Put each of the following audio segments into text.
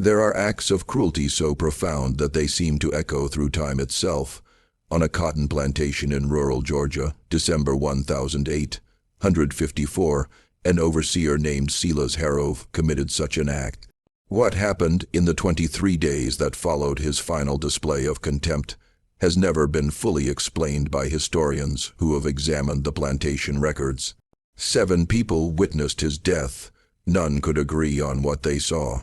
There are acts of cruelty so profound that they seem to echo through time itself. On a cotton plantation in rural Georgia, December 1854, an overseer named Silas Harrove committed such an act. What happened in the 23 days that followed his final display of contempt has never been fully explained by historians who have examined the plantation records. 7 people witnessed his death. None could agree on what they saw.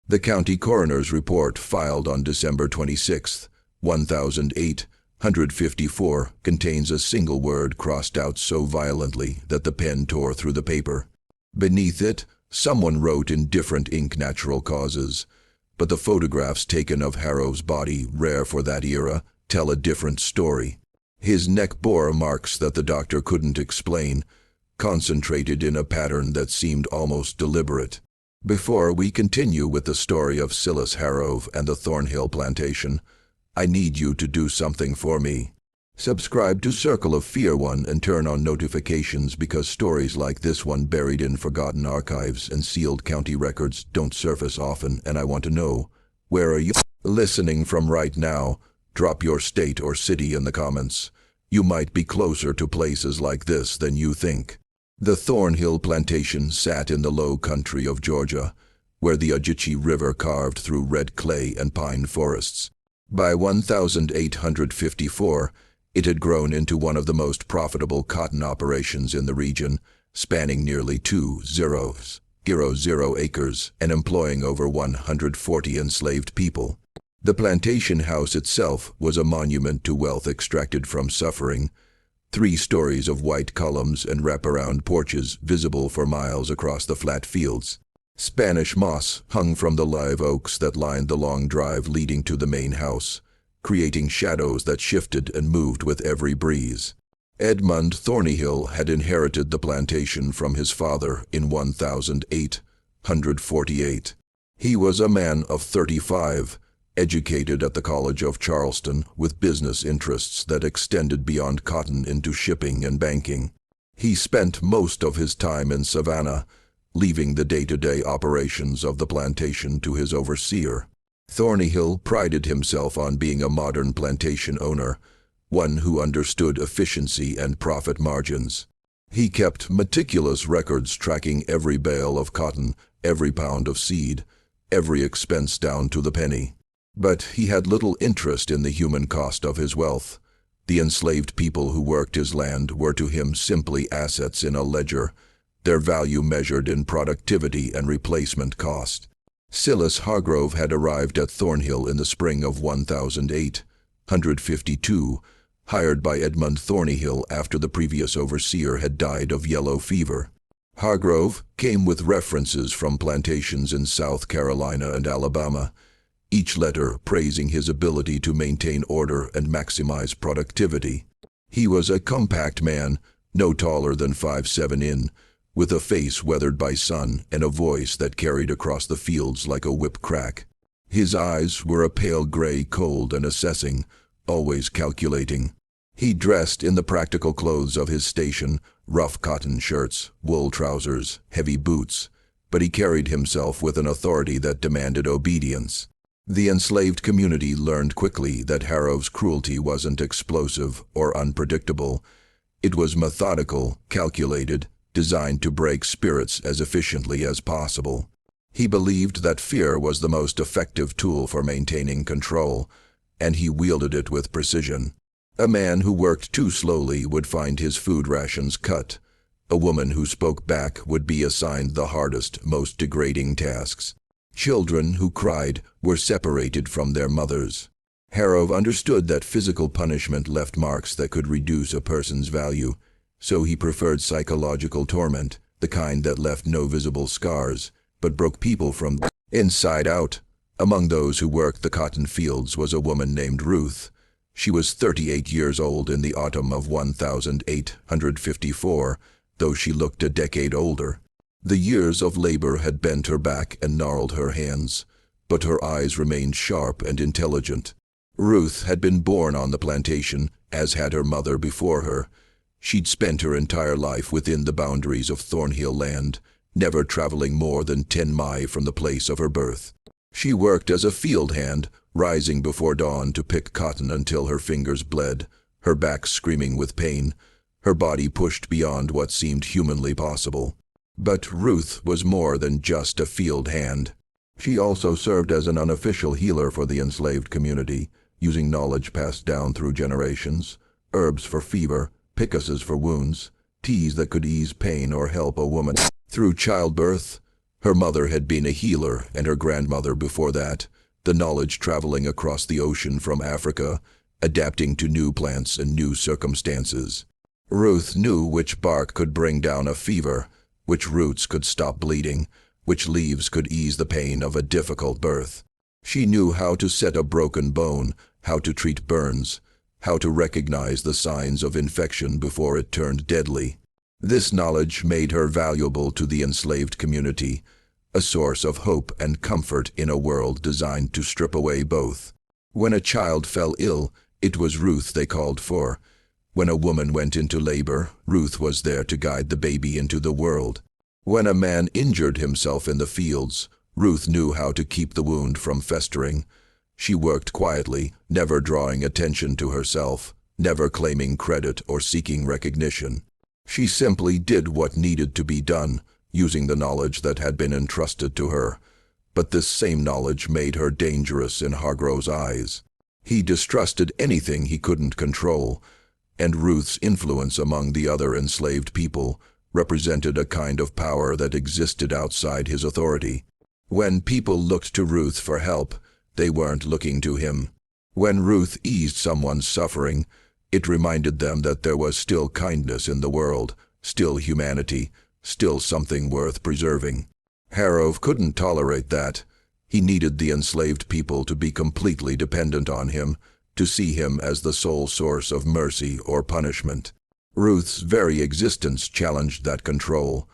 The county coroner's report, filed on December 26, 1854, contains a single word crossed out so violently that the pen tore through the paper. Beneath it, someone wrote in different ink natural causes, but the photographs taken of Harrove's body, rare for that era, tell a different story. His neck bore marks that the doctor couldn't explain, concentrated in a pattern that seemed almost deliberate. Before we continue with the story of Silas Harrove and the Thornhill plantation, I need you to do something for me. Subscribe to Circle of Fear 1 and turn on notifications, because stories like this one, buried in forgotten archives and sealed county records, don't surface often, and I want to know, where are you listening from right now? Drop your state or city in the comments. You might be closer to places like this than you think. The Thornhill plantation sat in the low country of Georgia, where the Ogeechee River carved through red clay and pine forests. By 1854, it had grown into one of the most profitable cotton operations in the region, spanning nearly 2,000 acres and employing over 140 enslaved people. The plantation house itself was a monument to wealth extracted from suffering. 3 stories of white columns and wraparound porches visible for miles across the flat fields. Spanish moss hung from the live oaks that lined the long drive leading to the main house, creating shadows that shifted and moved with every breeze. Edmund Thornhill had inherited the plantation from his father in 1848. He was a man of 35, educated at the College of Charleston, with business interests that extended beyond cotton into shipping and banking. He spent most of his time in Savannah, leaving the day-to-day operations of the plantation to his overseer. Thornhill prided himself on being a modern plantation owner, one who understood efficiency and profit margins. He kept meticulous records tracking every bale of cotton, every pound of seed, every expense down to the penny. But he had little interest in the human cost of his wealth. The enslaved people who worked his land were to him simply assets in a ledger, their value measured in productivity and replacement cost. Silas Hargrove had arrived at Thornhill in the spring of 1852, hired by Edmund Thornhill after the previous overseer had died of yellow fever. Hargrove came with references from plantations in South Carolina and Alabama, each letter praising his ability to maintain order and maximize productivity. He was a compact man, no taller than 5'7", with a face weathered by sun and a voice that carried across the fields like a whip crack. His eyes were a pale gray, cold and assessing, always calculating. He dressed in the practical clothes of his station, rough cotton shirts, wool trousers, heavy boots, but he carried himself with an authority that demanded obedience. The enslaved community learned quickly that Harrove's cruelty wasn't explosive or unpredictable. It was methodical, calculated, designed to break spirits as efficiently as possible. He believed that fear was the most effective tool for maintaining control, and he wielded it with precision. A man who worked too slowly would find his food rations cut. A woman who spoke back would be assigned the hardest, most degrading tasks. Children who cried were separated from their mothers. Harrove understood that physical punishment left marks that could reduce a person's value, so he preferred psychological torment, the kind that left no visible scars, but broke people from the inside out. Among those who worked the cotton fields was a woman named Ruth. She was 38 years old in the autumn of 1854, though she looked a decade older. The years of labor had bent her back and gnarled her hands, but her eyes remained sharp and intelligent. Ruth had been born on the plantation, as had her mother before her. She'd spent her entire life within the boundaries of Thornhill land, never traveling more than 10 miles from the place of her birth. She worked as a field hand, rising before dawn to pick cotton until her fingers bled, her back screaming with pain, her body pushed beyond what seemed humanly possible. But Ruth was more than just a field hand. She also served as an unofficial healer for the enslaved community, using knowledge passed down through generations: herbs for fever, pickuses for wounds, teas that could ease pain or help a woman through childbirth. Her mother had been a healer, and her grandmother before that, the knowledge traveling across the ocean from Africa, adapting to new plants and new circumstances. Ruth knew which bark could bring down a fever, which roots could stop bleeding, which leaves could ease the pain of a difficult birth. She knew how to set a broken bone, how to treat burns, how to recognize the signs of infection before it turned deadly. This knowledge made her valuable to the enslaved community, a source of hope and comfort in a world designed to strip away both. When a child fell ill, it was Ruth they called for. When a woman went into labor, Ruth was there to guide the baby into the world. When a man injured himself in the fields, Ruth knew how to keep the wound from festering. She worked quietly, never drawing attention to herself, never claiming credit or seeking recognition. She simply did what needed to be done, using the knowledge that had been entrusted to her. But this same knowledge made her dangerous in Hargrove's eyes. He distrusted anything he couldn't control, and Ruth's influence among the other enslaved people represented a kind of power that existed outside his authority. When people looked to Ruth for help, they weren't looking to him. When Ruth eased someone's suffering, it reminded them that there was still kindness in the world, still humanity, still something worth preserving. Harrove couldn't tolerate that. He needed the enslaved people to be completely dependent on him, to see him as the sole source of mercy or punishment. Ruth's very existence challenged that control.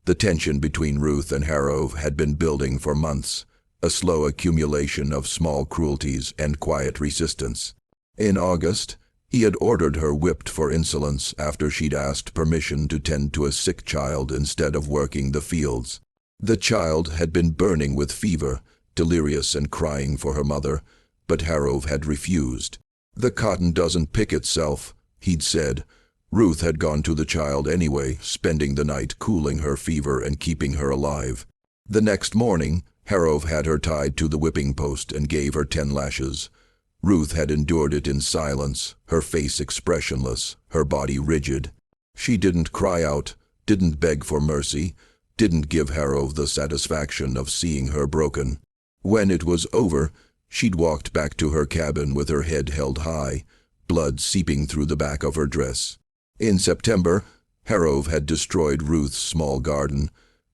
The tension between Ruth and Harrove had been building for months, a slow accumulation of small cruelties and quiet resistance. In August, he had ordered her whipped for insolence after she'd asked permission to tend to a sick child instead of working the fields. The child had been burning with fever, delirious and crying for her mother, but Harrove had refused. "The cotton doesn't pick itself," he'd said. Ruth had gone to the child anyway, spending the night cooling her fever and keeping her alive. The next morning, Harrove had her tied to the whipping post and gave her 10 lashes. Ruth had endured it in silence, her face expressionless, her body rigid. She didn't cry out, didn't beg for mercy, didn't give Harrove the satisfaction of seeing her broken. When it was over, she'd walked back to her cabin with her head held high, blood seeping through the back of her dress. In September, Harrove had destroyed Ruth's small garden,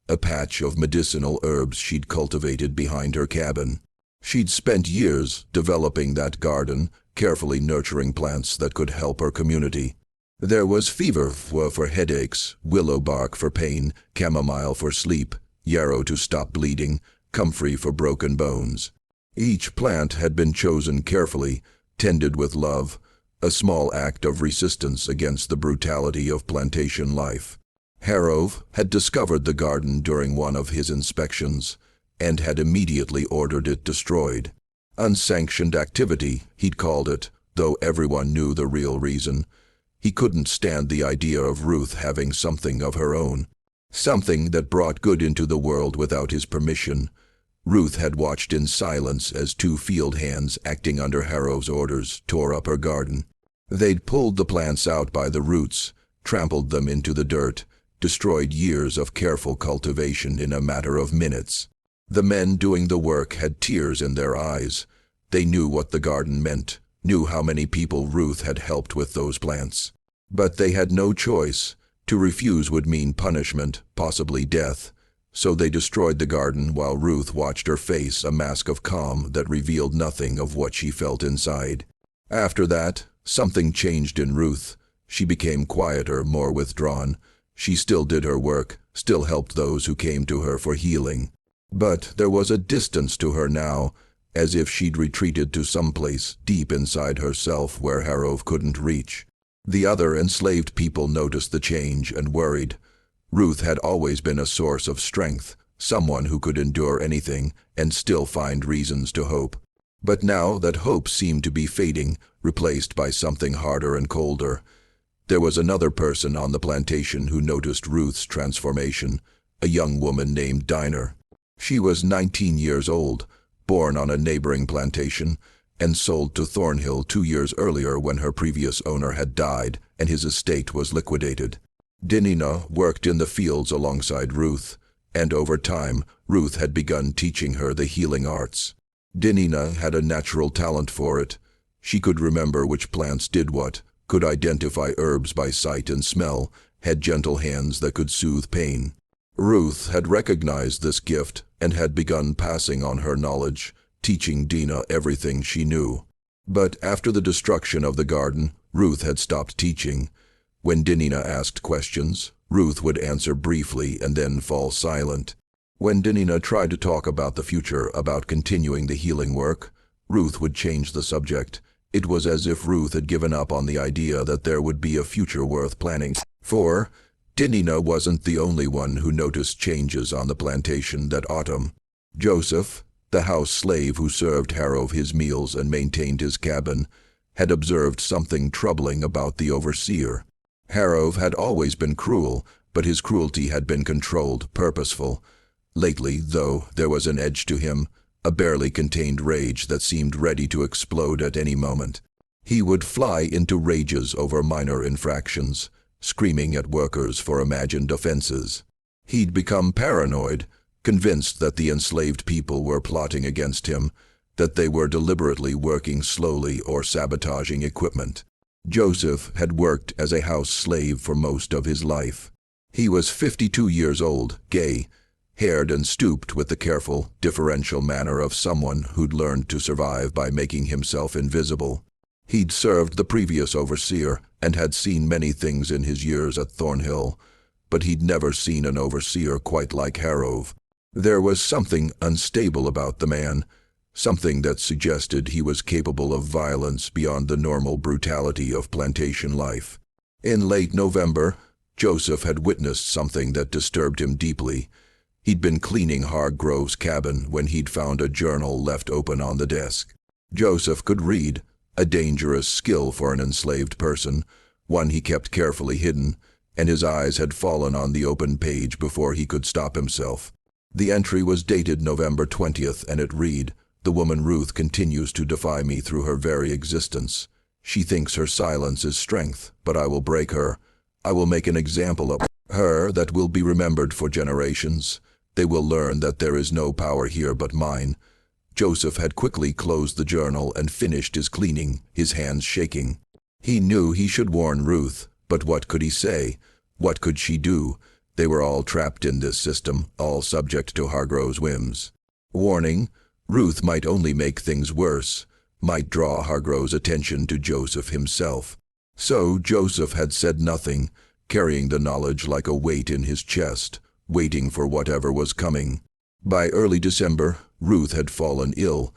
a patch of medicinal herbs she'd cultivated behind her cabin. She'd spent years developing that garden, carefully nurturing plants that could help her community. There was fever for headaches, willow bark for pain, chamomile for sleep, yarrow to stop bleeding, comfrey for broken bones. Each plant had been chosen carefully, tended with love, a small act of resistance against the brutality of plantation life. Harrove had discovered the garden during one of his inspections, and had immediately ordered it destroyed. Unsanctioned activity, he'd called it, though everyone knew the real reason. He couldn't stand the idea of Ruth having something of her own, something that brought good into the world without his permission. Ruth had watched in silence as 2 field hands acting under Harrove's orders tore up her garden. They'd pulled the plants out by the roots, trampled them into the dirt, destroyed years of careful cultivation in a matter of minutes. The men doing the work had tears in their eyes. They knew what the garden meant, knew how many people Ruth had helped with those plants. But they had no choice. To refuse would mean punishment, possibly death. So they destroyed the garden while Ruth watched her face a mask of calm that revealed nothing of what she felt inside. After that, something changed in Ruth. She became quieter, more withdrawn. She still did her work, still helped those who came to her for healing. But there was a distance to her now, as if she'd retreated to some place deep inside herself where Harrove couldn't reach. The other enslaved people noticed the change and worried. Ruth had always been a source of strength, someone who could endure anything and still find reasons to hope. But now that hope seemed to be fading, replaced by something harder and colder, there was another person on the plantation who noticed Ruth's transformation, a young woman named Dinah. She was 19 years old, born on a neighboring plantation, and sold to Thornhill 2 years earlier when her previous owner had died and his estate was liquidated. Dinah worked in the fields alongside Ruth, and over time, Ruth had begun teaching her the healing arts. Dinah had a natural talent for it. She could remember which plants did what, could identify herbs by sight and smell, had gentle hands that could soothe pain. Ruth had recognized this gift and had begun passing on her knowledge, teaching Dinah everything she knew. But after the destruction of the garden, Ruth had stopped teaching. When Dinah asked questions, Ruth would answer briefly and then fall silent. When Dinah tried to talk about the future, about continuing the healing work, Ruth would change the subject. It was as if Ruth had given up on the idea that there would be a future worth planning for. Dinah wasn't the only one who noticed changes on the plantation that autumn. Joseph, the house slave who served Harrov his meals and maintained his cabin, had observed something troubling about the overseer. Harrov had always been cruel, but his cruelty had been controlled, purposeful. Lately, though, there was an edge to him, a barely contained rage that seemed ready to explode at any moment. He would fly into rages over minor infractions, screaming at workers for imagined offenses. He'd become paranoid, convinced that the enslaved people were plotting against him, that they were deliberately working slowly or sabotaging equipment. Joseph had worked as a house slave for most of his life. He was 52 years old, gay, haired and stooped with the careful, differential manner of someone who'd learned to survive by making himself invisible. He'd served the previous overseer and had seen many things in his years at Thornhill, but he'd never seen an overseer quite like Harrov. There was something unstable about the man, something that suggested he was capable of violence beyond the normal brutality of plantation life. In late November, Joseph had witnessed something that disturbed him deeply. He'd been cleaning Hargrove's cabin when he'd found a journal left open on the desk. Joseph could read, a dangerous skill for an enslaved person, one he kept carefully hidden, and his eyes had fallen on the open page before he could stop himself. The entry was dated November 20th, and it read, "The woman Ruth continues to defy me through her very existence. She thinks her silence is strength, but I will break her. I will make an example of her that will be remembered for generations. They will learn that there is no power here but mine." Joseph had quickly closed the journal and finished his cleaning, his hands shaking. He knew he should warn Ruth, but what could he say? What could she do? They were all trapped in this system, all subject to Hargrove's whims. Warning: Ruth might only make things worse, might draw Hargrove's attention to Joseph himself. So Joseph had said nothing, carrying the knowledge like a weight in his chest, waiting for whatever was coming. By early December, Ruth had fallen ill.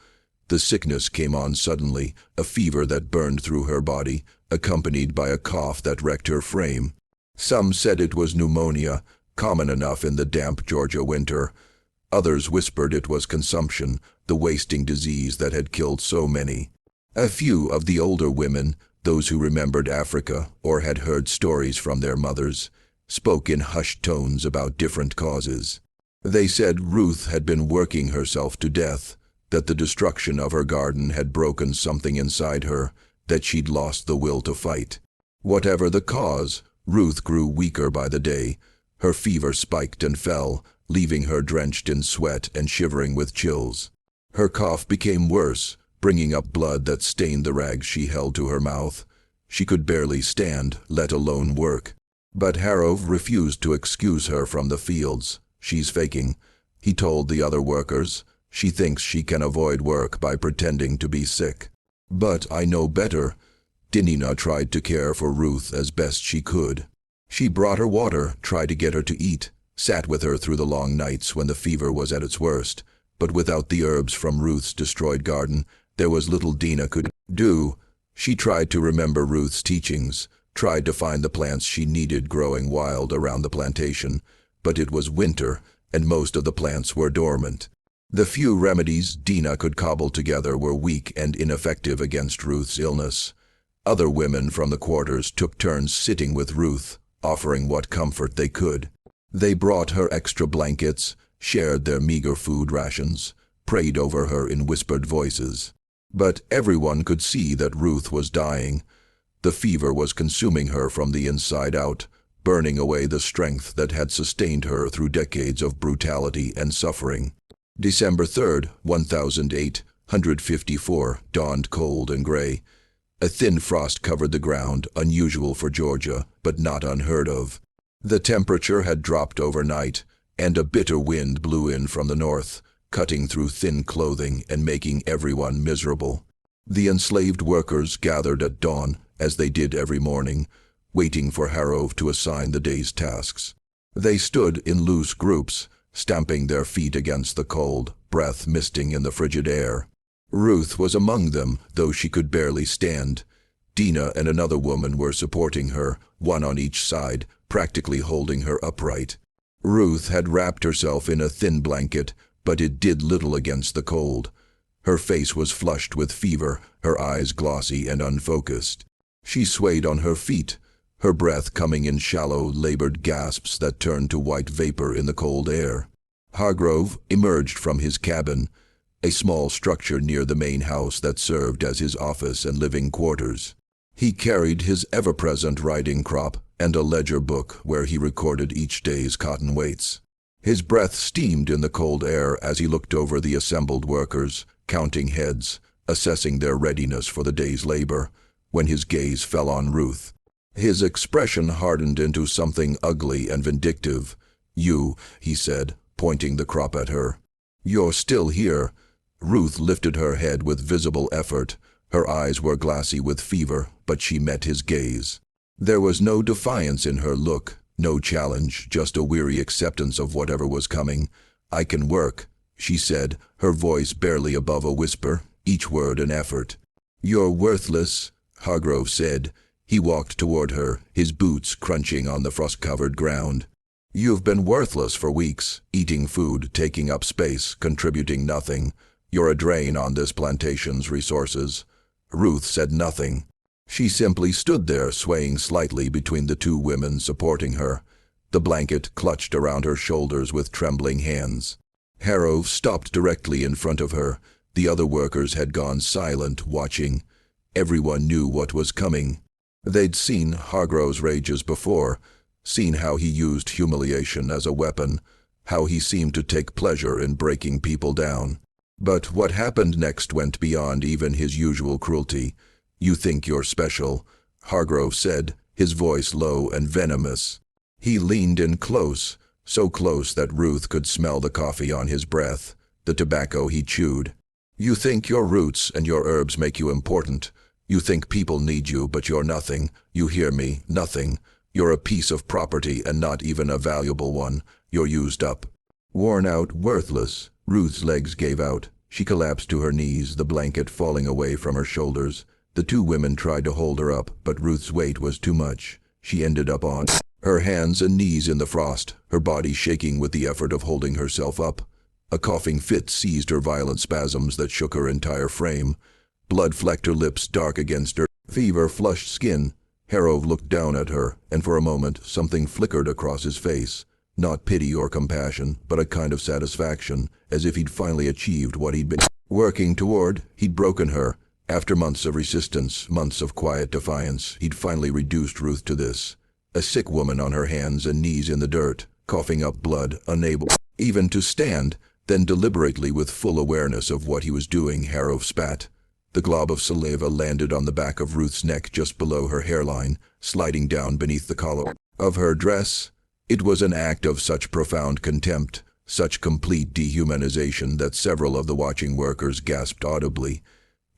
The sickness came on suddenly, a fever that burned through her body, accompanied by a cough that wrecked her frame. Some said it was pneumonia, common enough in the damp Georgia winter. Others whispered it was consumption, the wasting disease that had killed so many. A few of the older women, those who remembered Africa or had heard stories from their mothers, spoke in hushed tones about different causes. They said Ruth had been working herself to death, that the destruction of her garden had broken something inside her, that she'd lost the will to fight. Whatever the cause, Ruth grew weaker by the day. Her fever spiked and fell, leaving her drenched in sweat and shivering with chills. Her cough became worse, bringing up blood that stained the rags she held to her mouth. She could barely stand, let alone work. But Harrov refused to excuse her from the fields. "She's faking," he told the other workers. "She thinks she can avoid work by pretending to be sick." But I know better. Dinah tried to care for Ruth as best she could. She brought her water, tried to get her to eat, sat with her through the long nights when the fever was at its worst. But without the herbs from Ruth's destroyed garden, there was little Dinah could do. She tried to remember Ruth's teachings, tried to find the plants she needed growing wild around the plantation. But it was winter, and most of the plants were dormant. The few remedies Dina could cobble together were weak and ineffective against Ruth's illness. Other women from the quarters took turns sitting with Ruth, offering what comfort they could. They brought her extra blankets, shared their meager food rations, prayed over her in whispered voices. But everyone could see that Ruth was dying. The fever was consuming her from the inside out, burning away the strength that had sustained her through decades of brutality and suffering. December 3rd, 1854, dawned cold and gray. A thin frost covered the ground, unusual for Georgia, but not unheard of. The temperature had dropped overnight, and a bitter wind blew in from the north, cutting through thin clothing and making everyone miserable. The enslaved workers gathered at dawn, as they did every morning, waiting for Harrove to assign the day's tasks. They stood in loose groups, stamping their feet against the cold, breath misting in the frigid air. Ruth was among them, though she could barely stand. Dina and another woman were supporting her, one on each side, practically holding her upright. Ruth had wrapped herself in a thin blanket, but it did little against the cold. Her face was flushed with fever, her eyes glossy and unfocused. She swayed on her feet, her breath coming in shallow, labored gasps that turned to white vapor in the cold air. Hargrove emerged from his cabin, a small structure near the main house that served as his office and living quarters. He carried his ever-present writing crop and a ledger book where he recorded each day's cotton weights. His breath steamed in the cold air as he looked over the assembled workers, counting heads, assessing their readiness for the day's labor, when his gaze fell on Ruth. His expression hardened into something ugly and vindictive. "You," he said, pointing the crop at her. "You're still here." Ruth lifted her head with visible effort. Her eyes were glassy with fever, but she met his gaze. There was no defiance in her look, no challenge, just a weary acceptance of whatever was coming. "I can work," she said, her voice barely above a whisper, each word an effort. "You're worthless," Hargrove said. He walked toward her, his boots crunching on the frost-covered ground. "You've been worthless for weeks, eating food, taking up space, contributing nothing. You're a drain on this plantation's resources." Ruth said nothing. She simply stood there, swaying slightly between the two women supporting her, the blanket clutched around her shoulders with trembling hands. Harrove stopped directly in front of her. The other workers had gone silent, watching. Everyone knew what was coming. They'd seen Hargrove's rages before, seen how he used humiliation as a weapon, how he seemed to take pleasure in breaking people down. But what happened next went beyond even his usual cruelty. "You think you're special," Hargrove said, his voice low and venomous. He leaned in close, so close that Ruth could smell the coffee on his breath, the tobacco he chewed. "You think your roots and your herbs make you important. You think people need you, but you're nothing. You hear me? Nothing. You're a piece of property and not even a valuable one. You're used up. Worn out, worthless." Ruth's legs gave out. She collapsed to her knees, the blanket falling away from her shoulders. The two women tried to hold her up, but Ruth's weight was too much. She ended up on her hands and knees in the frost, her body shaking with the effort of holding herself up. A coughing fit seized her, violent spasms that shook her entire frame. Blood flecked her lips, dark against her fever-flushed skin. Harrove looked down at her, and for a moment something flickered across his face. Not pity or compassion, but a kind of satisfaction, as if he'd finally achieved what he'd been working toward. He'd broken her. After months of resistance, months of quiet defiance, he'd finally reduced Ruth to this. A sick woman on her hands and knees in the dirt, coughing up blood, unable even to stand. Then deliberately, with full awareness of what he was doing, Harrove spat. The glob of saliva landed on the back of Ruth's neck just below her hairline, sliding down beneath the collar of her dress. It was an act of such profound contempt, such complete dehumanization that several of the watching workers gasped audibly.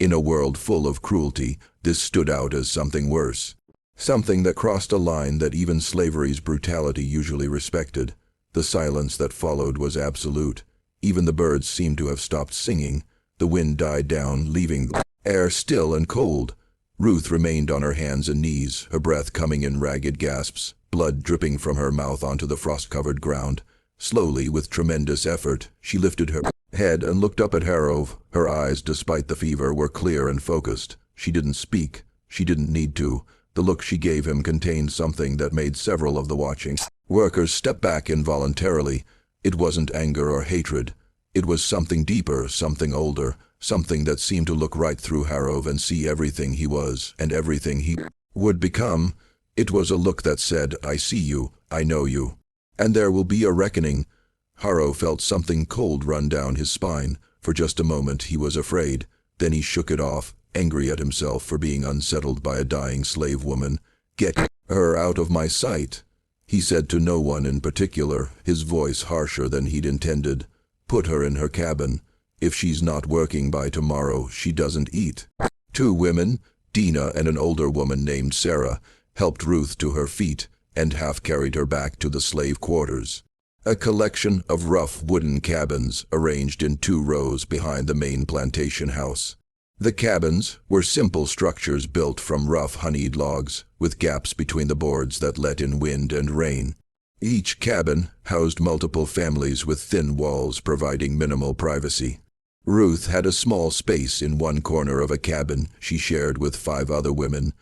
In a world full of cruelty, this stood out as something worse. Something that crossed a line that even slavery's brutality usually respected. The silence that followed was absolute. Even the birds seemed to have stopped singing. The wind died down, leaving the air still and cold. Ruth remained on her hands and knees, her breath coming in ragged gasps, blood dripping from her mouth onto the frost-covered ground. Slowly, with tremendous effort, she lifted her head and looked up at Harov. Her eyes, despite the fever, were clear and focused. She didn't speak. She didn't need to. The look she gave him contained something that made several of the watching workers step back involuntarily. It wasn't anger or hatred. It was something deeper, something older, something that seemed to look right through Harov and see everything he was and everything he would become. It was a look that said, "I see you, I know you, and there will be a reckoning." Harov felt something cold run down his spine. For just a moment he was afraid. Then he shook it off, angry at himself for being unsettled by a dying slave woman. "Get her out of my sight," he said to no one in particular, his voice harsher than he'd intended. "Put her in her cabin. If she's not working by tomorrow, she doesn't eat." Two women, Dina and an older woman named Sarah, helped Ruth to her feet and half-carried her back to the slave quarters. A collection of rough wooden cabins arranged in 2 rows behind the main plantation house. The cabins were simple structures built from rough honeyed logs, with gaps between the boards that let in wind and rain. Each cabin housed multiple families with thin walls providing minimal privacy. Ruth had a small space in one corner of a cabin she shared with 5 other women,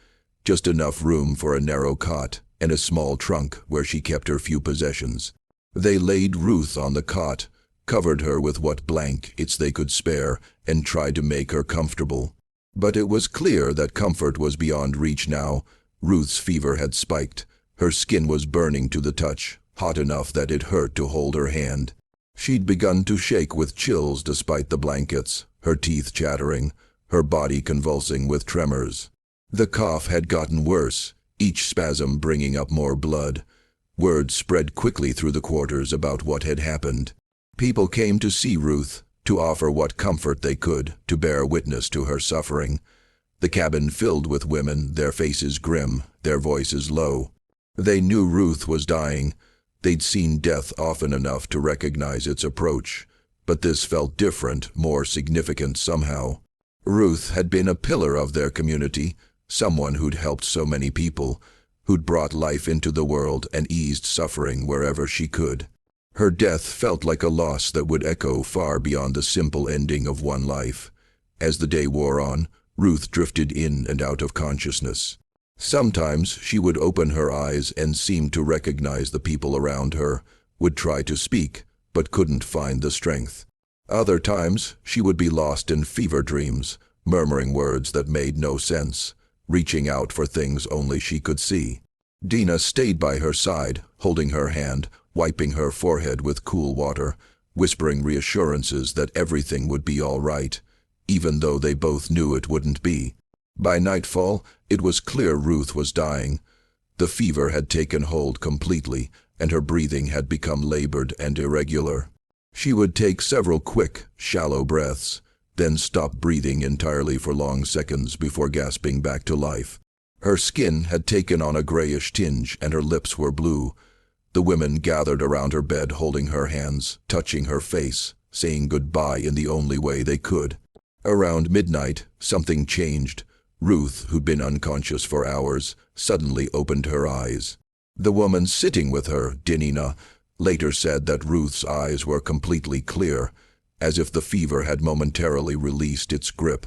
just enough room for a narrow cot and a small trunk where she kept her few possessions. They laid Ruth on the cot, covered her with what blankets they could spare, and tried to make her comfortable. But it was clear that comfort was beyond reach now. Ruth's fever had spiked. Her skin was burning to the touch, hot enough that it hurt to hold her hand. She'd begun to shake with chills despite the blankets, her teeth chattering, her body convulsing with tremors. The cough had gotten worse, each spasm bringing up more blood. Word spread quickly through the quarters about what had happened. People came to see Ruth, to offer what comfort they could, to bear witness to her suffering. The cabin filled with women, their faces grim, their voices low. They knew Ruth was dying. They'd seen death often enough to recognize its approach. But this felt different, more significant somehow. Ruth had been a pillar of their community, someone who'd helped so many people, who'd brought life into the world and eased suffering wherever she could. Her death felt like a loss that would echo far beyond the simple ending of one life. As the day wore on, Ruth drifted in and out of consciousness. Sometimes she would open her eyes and seem to recognize the people around her, would try to speak, but couldn't find the strength. Other times she would be lost in fever dreams, murmuring words that made no sense, reaching out for things only she could see. Dina stayed by her side, holding her hand, wiping her forehead with cool water, whispering reassurances that everything would be all right, even though they both knew it wouldn't be. By nightfall, it was clear Ruth was dying. The fever had taken hold completely, and her breathing had become labored and irregular. She would take several quick, shallow breaths, then stop breathing entirely for long seconds before gasping back to life. Her skin had taken on a grayish tinge and her lips were blue. The women gathered around her bed holding her hands, touching her face, saying goodbye in the only way they could. Around midnight, something changed. Ruth, who'd been unconscious for hours, suddenly opened her eyes. The woman sitting with her, Dinina, later said that Ruth's eyes were completely clear, as if the fever had momentarily released its grip.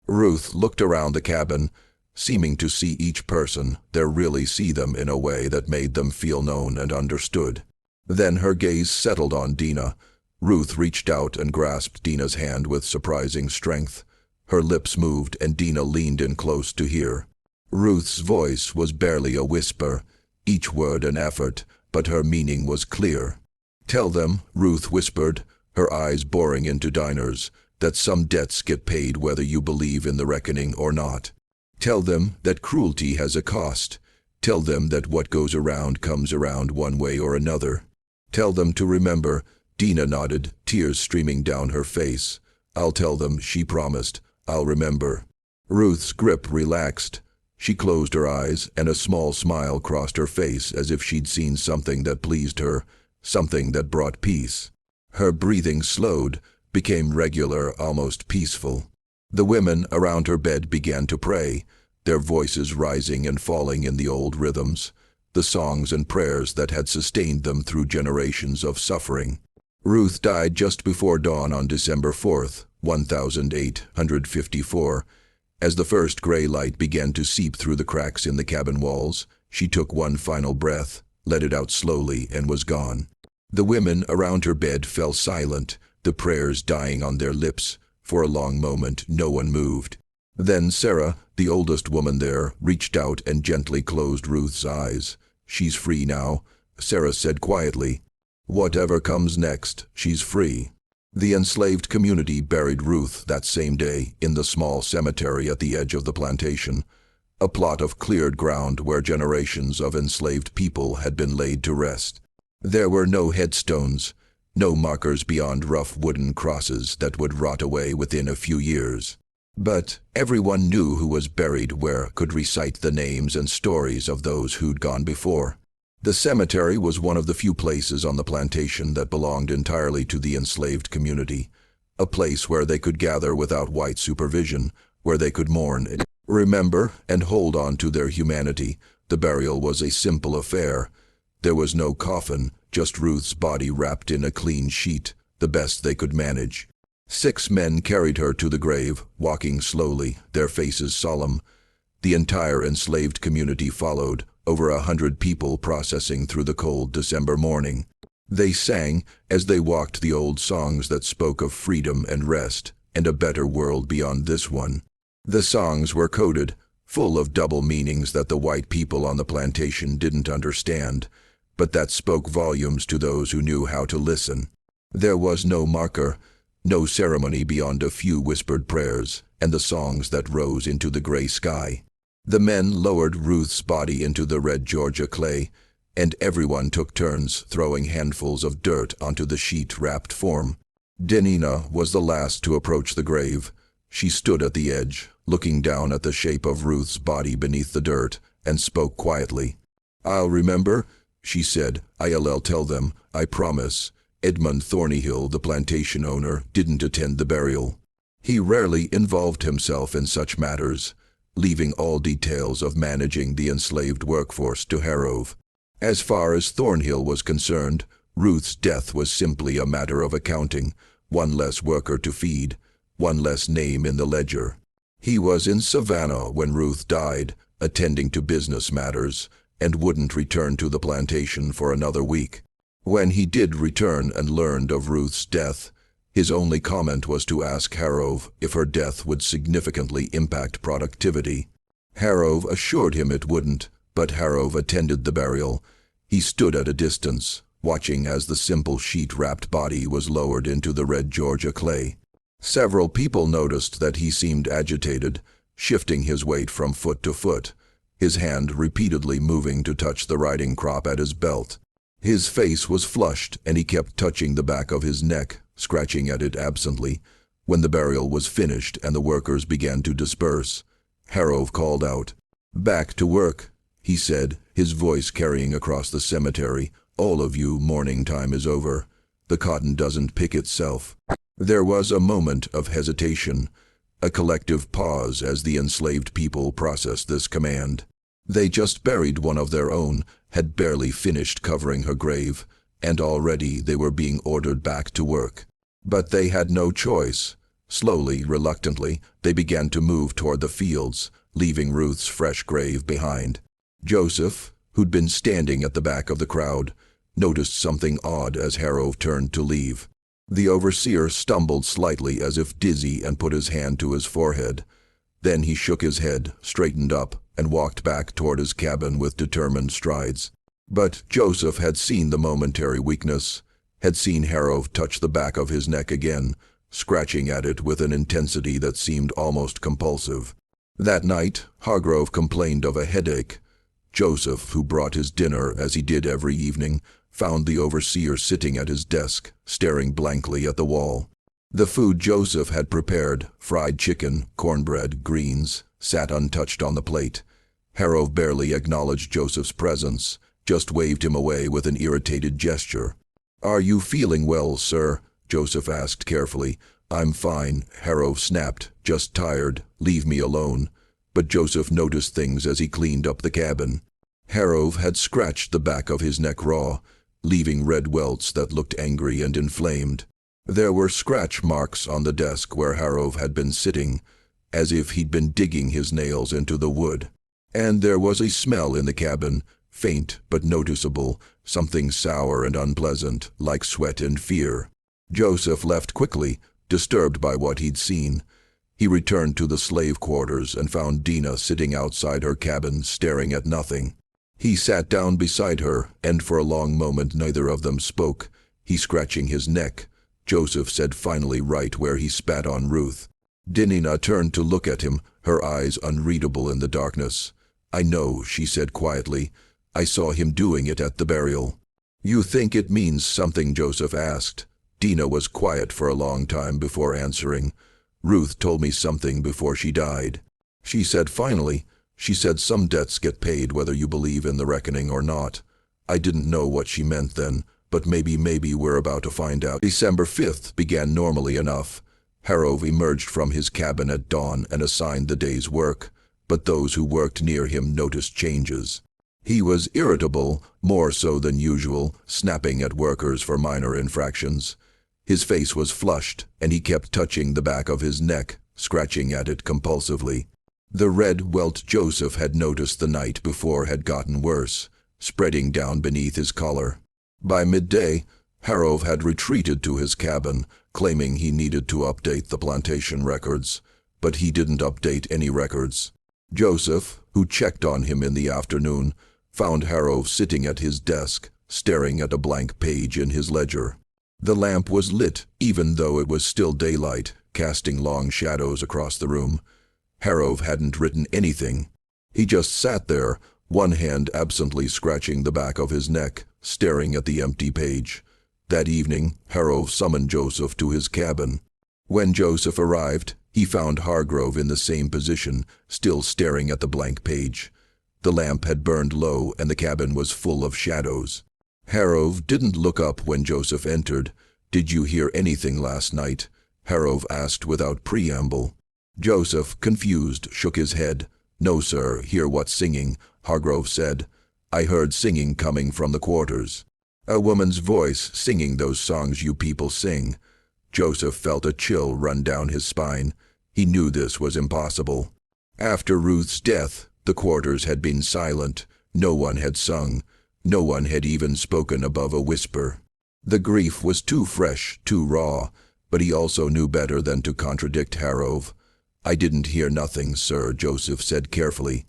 Ruth looked around the cabin, seeming to see each person, really see them in a way that made them feel known and understood. Then her gaze settled on Dina. Ruth reached out and grasped Dina's hand with surprising strength. Her lips moved and Dina leaned in close to hear. Ruth's voice was barely a whisper, each word an effort, but her meaning was clear. "Tell them," Ruth whispered, her eyes boring into Dina's, "that some debts get paid whether you believe in the reckoning or not. Tell them that cruelty has a cost. Tell them that what goes around comes around one way or another. Tell them to remember." Dina nodded, tears streaming down her face. "I'll tell them," she promised. "I'll remember." Ruth's grip relaxed. She closed her eyes, and a small smile crossed her face as if she'd seen something that pleased her, something that brought peace. Her breathing slowed, became regular, almost peaceful. The women around her bed began to pray, their voices rising and falling in the old rhythms. the songs and prayers that had sustained them through generations of suffering. Ruth died just before dawn on December 4th, 1854. As the first gray light began to seep through the cracks in the cabin walls, she took one final breath, let it out slowly, and was gone. The women around her bed fell silent, the prayers dying on their lips. For a long moment, no one moved. Then Sarah, the oldest woman there, reached out and gently closed Ruth's eyes. "She's free now," Sarah said quietly. "Whatever comes next, she's free." The enslaved community buried Ruth that same day in the small cemetery at the edge of the plantation, a plot of cleared ground where generations of enslaved people had been laid to rest. There were no headstones, no markers beyond rough wooden crosses that would rot away within a few years. But everyone knew who was buried where, could recite the names and stories of those who'd gone before. The cemetery was one of the few places on the plantation that belonged entirely to the enslaved community, a place where they could gather without white supervision, where they could mourn, remember, and hold on to their humanity. The burial was a simple affair. There was no coffin, just Ruth's body wrapped in a clean sheet, the best they could manage. 6 men carried her to the grave, walking slowly, their faces solemn. The entire enslaved community followed, over 100 people processing through the cold December morning. They sang, as they walked, the old songs that spoke of freedom and rest, and a better world beyond this one. The songs were coded, full of double meanings that the white people on the plantation didn't understand, but that spoke volumes to those who knew how to listen. There was no marker, no ceremony beyond a few whispered prayers, and the songs that rose into the gray sky. The men lowered Ruth's body into the red Georgia clay, and everyone took turns throwing handfuls of dirt onto the sheet-wrapped form. Denina was the last to approach the grave. She stood at the edge, looking down at the shape of Ruth's body beneath the dirt, and spoke quietly. "I'll remember," she said. "I'll tell them, I promise." Edmund Thornyhill, the plantation owner, didn't attend the burial. He rarely involved himself in such matters, leaving all details of managing the enslaved workforce to Harrove. As far as Thornhill was concerned, Ruth's death was simply a matter of accounting, one less worker to feed, one less name in the ledger. He was in Savannah when Ruth died, attending to business matters, and wouldn't return to the plantation for another week. When he did return and learned of Ruth's death, his only comment was to ask Harrove if her death would significantly impact productivity. Harrove assured him it wouldn't, but Harrove attended the burial. He stood at a distance, watching as the simple sheet-wrapped body was lowered into the red Georgia clay. Several people noticed that he seemed agitated, shifting his weight from foot to foot, his hand repeatedly moving to touch the riding crop at his belt. His face was flushed, and he kept touching the back of his neck, scratching at it absently. When the burial was finished and the workers began to disperse, Harrove called out. "Back to work," he said, his voice carrying across the cemetery. "All of you, mourning time is over. The cotton doesn't pick itself." There was a moment of hesitation, a collective pause as the enslaved people processed this command. They just buried one of their own, had barely finished covering her grave, and already they were being ordered back to work. But they had no choice. Slowly, reluctantly, they began to move toward the fields, leaving Ruth's fresh grave behind. Joseph, who'd been standing at the back of the crowd, noticed something odd as Harrove turned to leave. The overseer stumbled slightly as if dizzy and put his hand to his forehead. Then he shook his head, straightened up, and walked back toward his cabin with determined strides. But Joseph had seen the momentary weakness, had seen Harrove touch the back of his neck again, scratching at it with an intensity that seemed almost compulsive. That night, Hargrove complained of a headache. Joseph, who brought his dinner as he did every evening, found the overseer sitting at his desk, staring blankly at the wall. The food Joseph had prepared, fried chicken, cornbread, greens, sat untouched on the plate. Harrove barely acknowledged Joseph's presence, just waved him away with an irritated gesture. "Are you feeling well, sir?" Joseph asked carefully. "I'm fine," Harrove snapped, "just tired, leave me alone." But Joseph noticed things as he cleaned up the cabin. Harrove had scratched the back of his neck raw, leaving red welts that looked angry and inflamed. There were scratch marks on the desk where Harrove had been sitting, as if he'd been digging his nails into the wood. And there was a smell in the cabin, faint but noticeable, something sour and unpleasant, like sweat and fear. Joseph left quickly, disturbed by what he'd seen. He returned to the slave quarters and found Dina sitting outside her cabin, staring at nothing. He sat down beside her, and for a long moment neither of them spoke, he scratching his neck. Joseph said finally right where he spat on Ruth. Dina turned to look at him, her eyes unreadable in the darkness. "I know," she said quietly. "I saw him doing it at the burial." "You think it means something?" Joseph asked. Dina was quiet for a long time before answering. "Ruth told me something before she died," she said finally. "She said some debts get paid whether you believe in the reckoning or not." I didn't know what she meant then, but maybe we're about to find out. December 5th began normally enough. Harrove emerged from his cabin at dawn and assigned the day's work, but those who worked near him noticed changes. He was irritable, more so than usual, snapping at workers for minor infractions. His face was flushed, and he kept touching the back of his neck, scratching at it compulsively. The red welt Joseph had noticed the night before had gotten worse, spreading down beneath his collar. By midday, Harrove had retreated to his cabin, claiming he needed to update the plantation records, but he didn't update any records. Joseph, who checked on him in the afternoon, found Harrove sitting at his desk, staring at a blank page in his ledger. The lamp was lit, even though it was still daylight, casting long shadows across the room. Harrove hadn't written anything. He just sat there, one hand absently scratching the back of his neck, staring at the empty page. That evening, Harrove summoned Joseph to his cabin. When Joseph arrived, he found Hargrove in the same position, still staring at the blank page. The lamp had burned low and the cabin was full of shadows. Harrove didn't look up when Joseph entered. "Did you hear anything last night?" Harrove asked without preamble. Joseph, confused, shook his head. "No, sir. Hear what singing?" Hargrove said. "I heard singing coming from the quarters. A woman's voice singing those songs you people sing." Joseph felt a chill run down his spine. He knew this was impossible. After Ruth's death, the quarters had been silent. No one had sung. No one had even spoken above a whisper. The grief was too fresh, too raw, but he also knew better than to contradict Harrove. "I didn't hear nothing, sir," Joseph said carefully.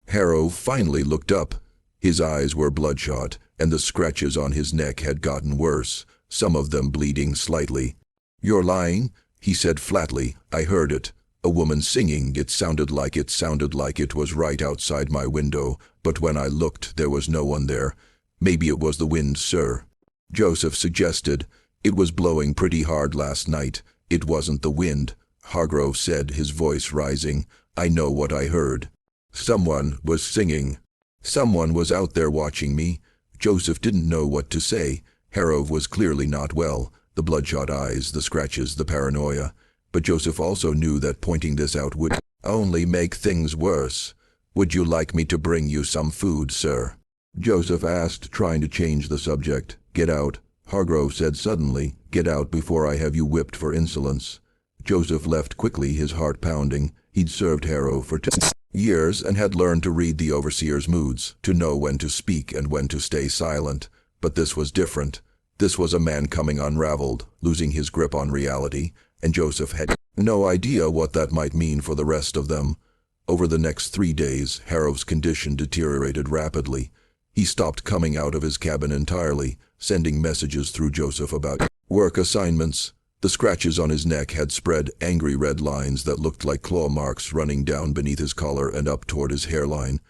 Harrove finally looked up. His eyes were bloodshot, and the scratches on his neck had gotten worse, some of them bleeding slightly. "You're lying," he said flatly. "I heard it. A woman singing. It sounded like it was right outside my window, but when I looked, there was no one there. Maybe it was the wind, sir." Joseph suggested. "It was blowing pretty hard last night. It wasn't the wind," Hargrove said, his voice rising. "I know what I heard. Someone was singing. Someone was out there watching me." Joseph didn't know what to say. Harrove was clearly not well, the bloodshot eyes, the scratches, the paranoia. But Joseph also knew that pointing this out would only make things worse. "Would you like me to bring you some food, sir?" Joseph asked, trying to change the subject. "Get out," Hargrove said suddenly. "Get out before I have you whipped for insolence." Joseph left quickly, his heart pounding. He'd served Harrove for 10 years and had learned to read the overseer's moods, to know when to speak and when to stay silent. But this was different. This was a man coming unraveled, losing his grip on reality, and Joseph had no idea what that might mean for the rest of them. Over the next 3 days, Harrove's condition deteriorated rapidly. He stopped coming out of his cabin entirely, sending messages through Joseph about work assignments. The scratches on his neck had spread, angry red lines that looked like claw marks running down beneath his collar and up toward his hairline.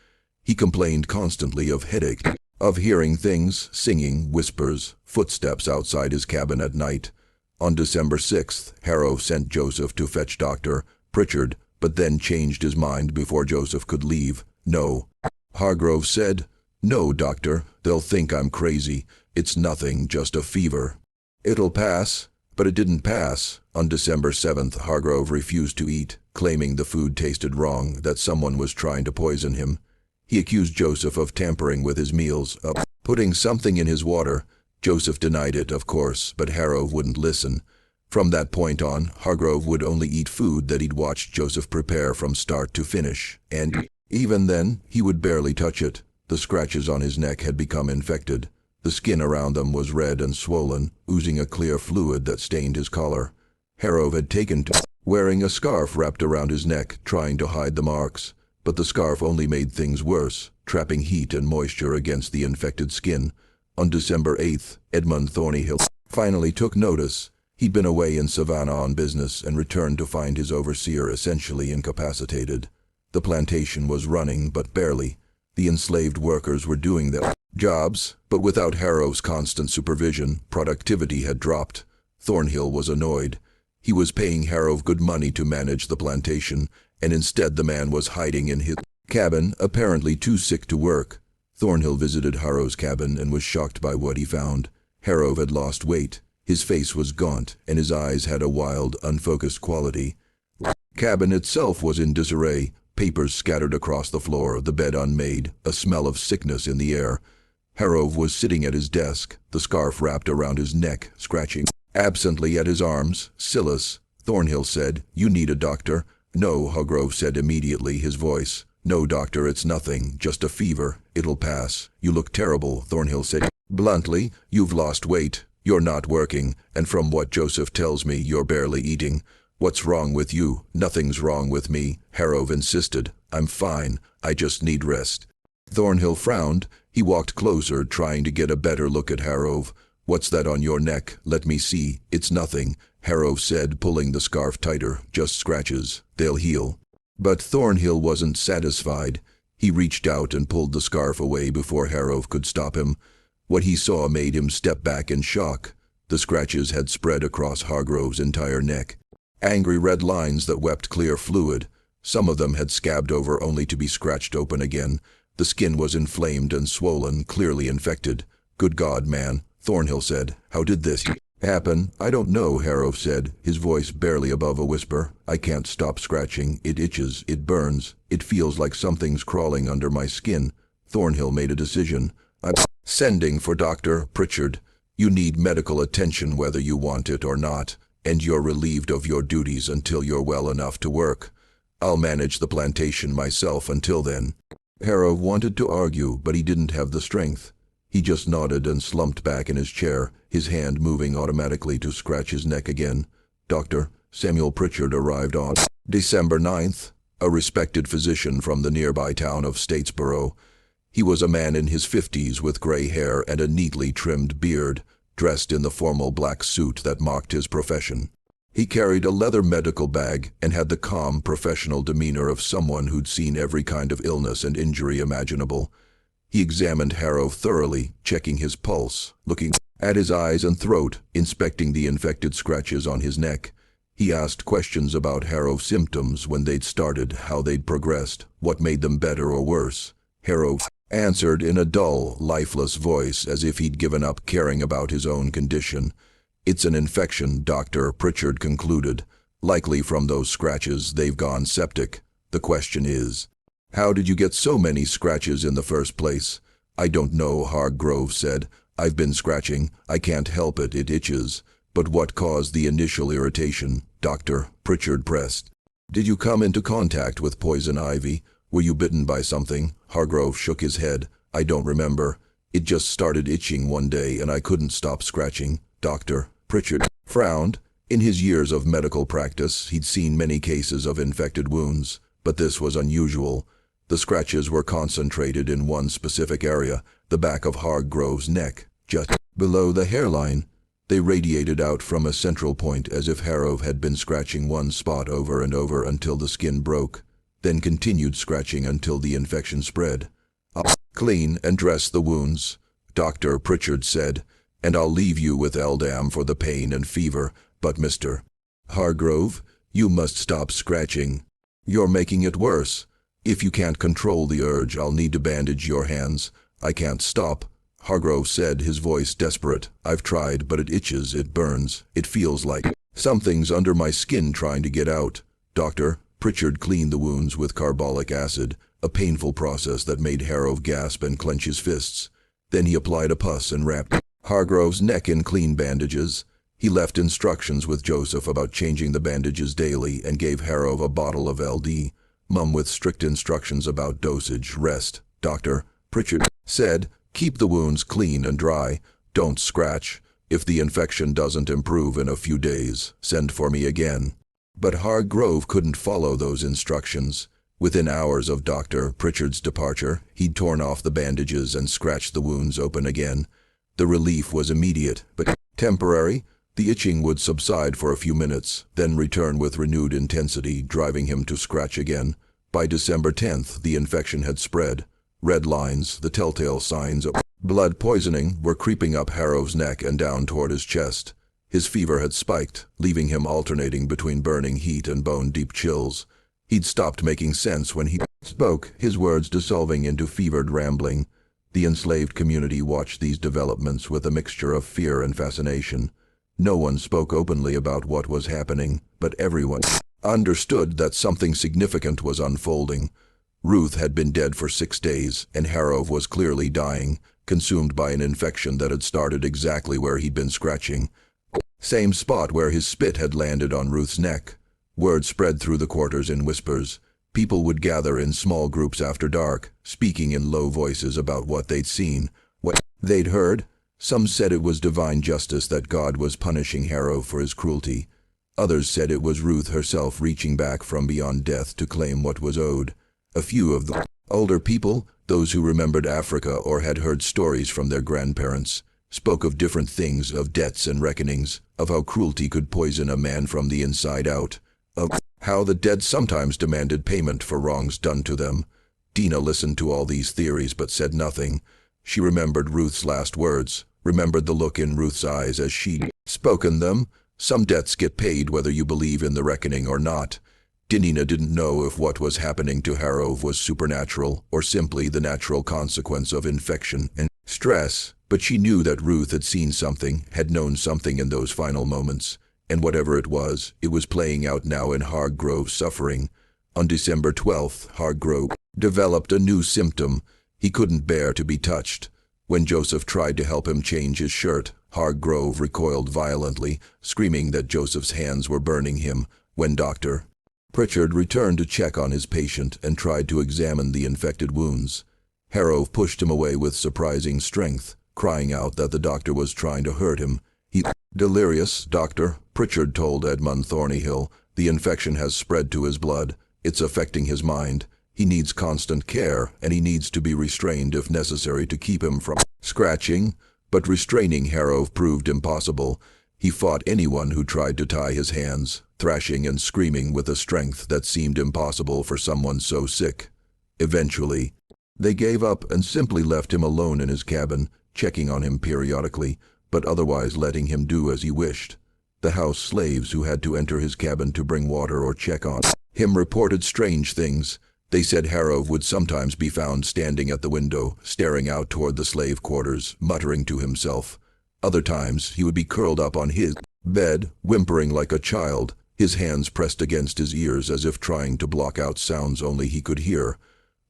He complained constantly of headache, of hearing things, singing, whispers, footsteps outside his cabin at night. On December 6th, Harrove sent Joseph to fetch Dr. Pritchard, but then changed his mind before Joseph could leave. "No," Hargrove said. "No, doctor. They'll think I'm crazy. It's nothing, just a fever. It'll pass." But it didn't pass. On December 7th, Hargrove refused to eat, claiming the food tasted wrong, that someone was trying to poison him. He accused Joseph of tampering with his meals, of putting something in his water. Joseph denied it, of course, but Hargrove wouldn't listen. From that point on, Hargrove would only eat food that he'd watched Joseph prepare from start to finish, and even then, he would barely touch it. The scratches on his neck had become infected. The skin around them was red and swollen, oozing a clear fluid that stained his collar. Hargrove had taken to wearing a scarf wrapped around his neck, trying to hide the marks. But the scarf only made things worse, trapping heat and moisture against the infected skin. On December 8th, Edmund Thornyhill finally took notice. He'd been away in Savannah on business and returned to find his overseer essentially incapacitated. The plantation was running, but barely. The enslaved workers were doing their jobs, but without Harrow's constant supervision, productivity had dropped. Thornhill was annoyed. He was paying Harrow good money to manage the plantation, and instead the man was hiding in his cabin, apparently too sick to work. Thornhill visited Harrow's cabin and was shocked by what he found. Harrow had lost weight. His face was gaunt, and his eyes had a wild, unfocused quality. The cabin itself was in disarray, papers scattered across the floor, the bed unmade, a smell of sickness in the air. Harrow was sitting at his desk, the scarf wrapped around his neck, scratching absently at his arms. "Silas," Thornhill said, "you need a doctor." "No," Hargrove said immediately, his voice. "No, doctor, it's nothing, just a fever. It'll pass." "You look terrible," Thornhill said bluntly. "You've lost weight. You're not working, and from what Joseph tells me, you're barely eating. What's wrong with you?" "Nothing's wrong with me," Harrow insisted. "I'm fine. I just need rest." Thornhill frowned. He walked closer, trying to get a better look at Harrow. "What's that on your neck? Let me see." "It's nothing," Harrow said, pulling the scarf tighter. "Just scratches. They'll heal." But Thornhill wasn't satisfied. He reached out and pulled the scarf away before Harrow could stop him. What he saw made him step back in shock. The scratches had spread across Hargrove's entire neck. Angry red lines that wept clear fluid. Some of them had scabbed over only to be scratched open again. The skin was inflamed and swollen, clearly infected. "Good God, man," Thornhill said. "How did this happen?" "I don't know," Harrow said, his voice barely above a whisper. "I can't stop scratching. It itches, it burns. It feels like something's crawling under my skin." Thornhill made a decision. "I'm sending for Dr. Pritchard. You need medical attention whether you want it or not, and you're relieved of your duties until you're well enough to work. I'll manage the plantation myself until then." Harrow wanted to argue, but he didn't have the strength. He just nodded and slumped back in his chair, his hand moving automatically to scratch his neck again. Dr. Samuel Pritchard arrived on December 9th, a respected physician from the nearby town of Statesboro. He was a man in his 50s with gray hair and a neatly trimmed beard, dressed in the formal black suit that mocked his profession. He carried a leather medical bag and had the calm, professional demeanor of someone who'd seen every kind of illness and injury imaginable. He examined Harrow thoroughly, checking his pulse, looking at his eyes and throat, inspecting the infected scratches on his neck. He asked questions about Harrow's symptoms, when they'd started, how they'd progressed, what made them better or worse. Harrow answered in a dull, lifeless voice, as if he'd given up caring about his own condition. "It's an infection," Dr. Pritchard concluded. "Likely from those scratches, they've gone septic. The question is, how did you get so many scratches in the first place?" "I don't know," Hargrove said. "I've been scratching. I can't help it. It itches." "But what caused the initial irritation?" Dr. Pritchard pressed. "Did you come into contact with poison ivy? Were you bitten by something?" Hargrove shook his head. "I don't remember. It just started itching one day and I couldn't stop scratching." Dr. Pritchard frowned. In his years of medical practice, he'd seen many cases of infected wounds, but this was unusual. The scratches were concentrated in one specific area, the back of Hargrove's neck, just below the hairline. They radiated out from a central point as if Harrow had been scratching one spot over and over until the skin broke, then continued scratching until the infection spread. "I'll clean and dress the wounds," Dr. Pritchard said, "and I'll leave you with Eldam for the pain and fever. But Mr. Hargrove, you must stop scratching. You're making it worse. If you can't control the urge, I'll need to bandage your hands." "I can't stop," Hargrove said, his voice desperate. "I've tried, but it itches, it burns. It feels like something's under my skin trying to get out." Dr. Pritchard cleaned the wounds with carbolic acid, a painful process that made Harrow gasp and clench his fists. Then he applied a pus and wrapped Hargrove's neck in clean bandages. He left instructions with Joseph about changing the bandages daily and gave Harrow a bottle of LD, Mum with strict instructions about dosage. Rest, Doctor, Pritchard said. Keep the wounds clean and dry. Don't scratch. If the infection doesn't improve in a few days, send for me again. But Hargrove couldn't follow those instructions. Within hours of Dr. Pritchard's departure, he'd torn off the bandages and scratched the wounds open again. The relief was immediate, but temporary. The itching would subside for a few minutes, then return with renewed intensity, driving him to scratch again. By December 10th, the infection had spread. Red lines, the telltale signs of blood poisoning, were creeping up Harrow's neck and down toward his chest. His fever had spiked, leaving him alternating between burning heat and bone-deep chills. He'd stopped making sense when he spoke, his words dissolving into fevered rambling. The enslaved community watched these developments with a mixture of fear and fascination. No one spoke openly about what was happening, but everyone understood that something significant was unfolding. Ruth had been dead for 6 days, and Harrow was clearly dying, consumed by an infection that had started exactly where he'd been scratching. Same spot where his spit had landed on Ruth's neck. Word spread through the quarters in whispers. People would gather in small groups after dark, speaking in low voices about what they'd seen, what they'd heard. Some said it was divine justice that God was punishing Harrow for his cruelty. Others said it was Ruth herself reaching back from beyond death to claim what was owed. A few of the older people, those who remembered Africa or had heard stories from their grandparents, spoke of different things, of debts and reckonings, of how cruelty could poison a man from the inside out, of how the dead sometimes demanded payment for wrongs done to them. Dina listened to all these theories but said nothing. She remembered Ruth's last words, remembered the look in Ruth's eyes as she'd spoken them. Some debts get paid whether you believe in the reckoning or not. Dina didn't know if what was happening to Harrow was supernatural or simply the natural consequence of infection and stress, but she knew that Ruth had seen something, had known something in those final moments, and whatever it was playing out now in Hargrove's suffering. On December 12th, Hargrove developed a new symptom. He couldn't bear to be touched. When Joseph tried to help him change his shirt, Hargrove recoiled violently, screaming that Joseph's hands were burning him. When Dr. Pritchard returned to check on his patient and tried to examine the infected wounds, Harrow pushed him away with surprising strength, crying out that the doctor was trying to hurt him. He's delirious, Doctor, Pritchard told Edmund Thornyhill. The infection has spread to his blood. It's affecting his mind. He needs constant care, and he needs to be restrained if necessary to keep him from scratching. But restraining Harrow proved impossible. He fought anyone who tried to tie his hands, thrashing and screaming with a strength that seemed impossible for someone so sick. Eventually, they gave up and simply left him alone in his cabin, checking on him periodically, but otherwise letting him do as he wished. The house slaves who had to enter his cabin to bring water or check on him reported strange things. They said Harrow would sometimes be found standing at the window, staring out toward the slave quarters, muttering to himself. Other times he would be curled up on his bed, whimpering like a child, his hands pressed against his ears as if trying to block out sounds only he could hear.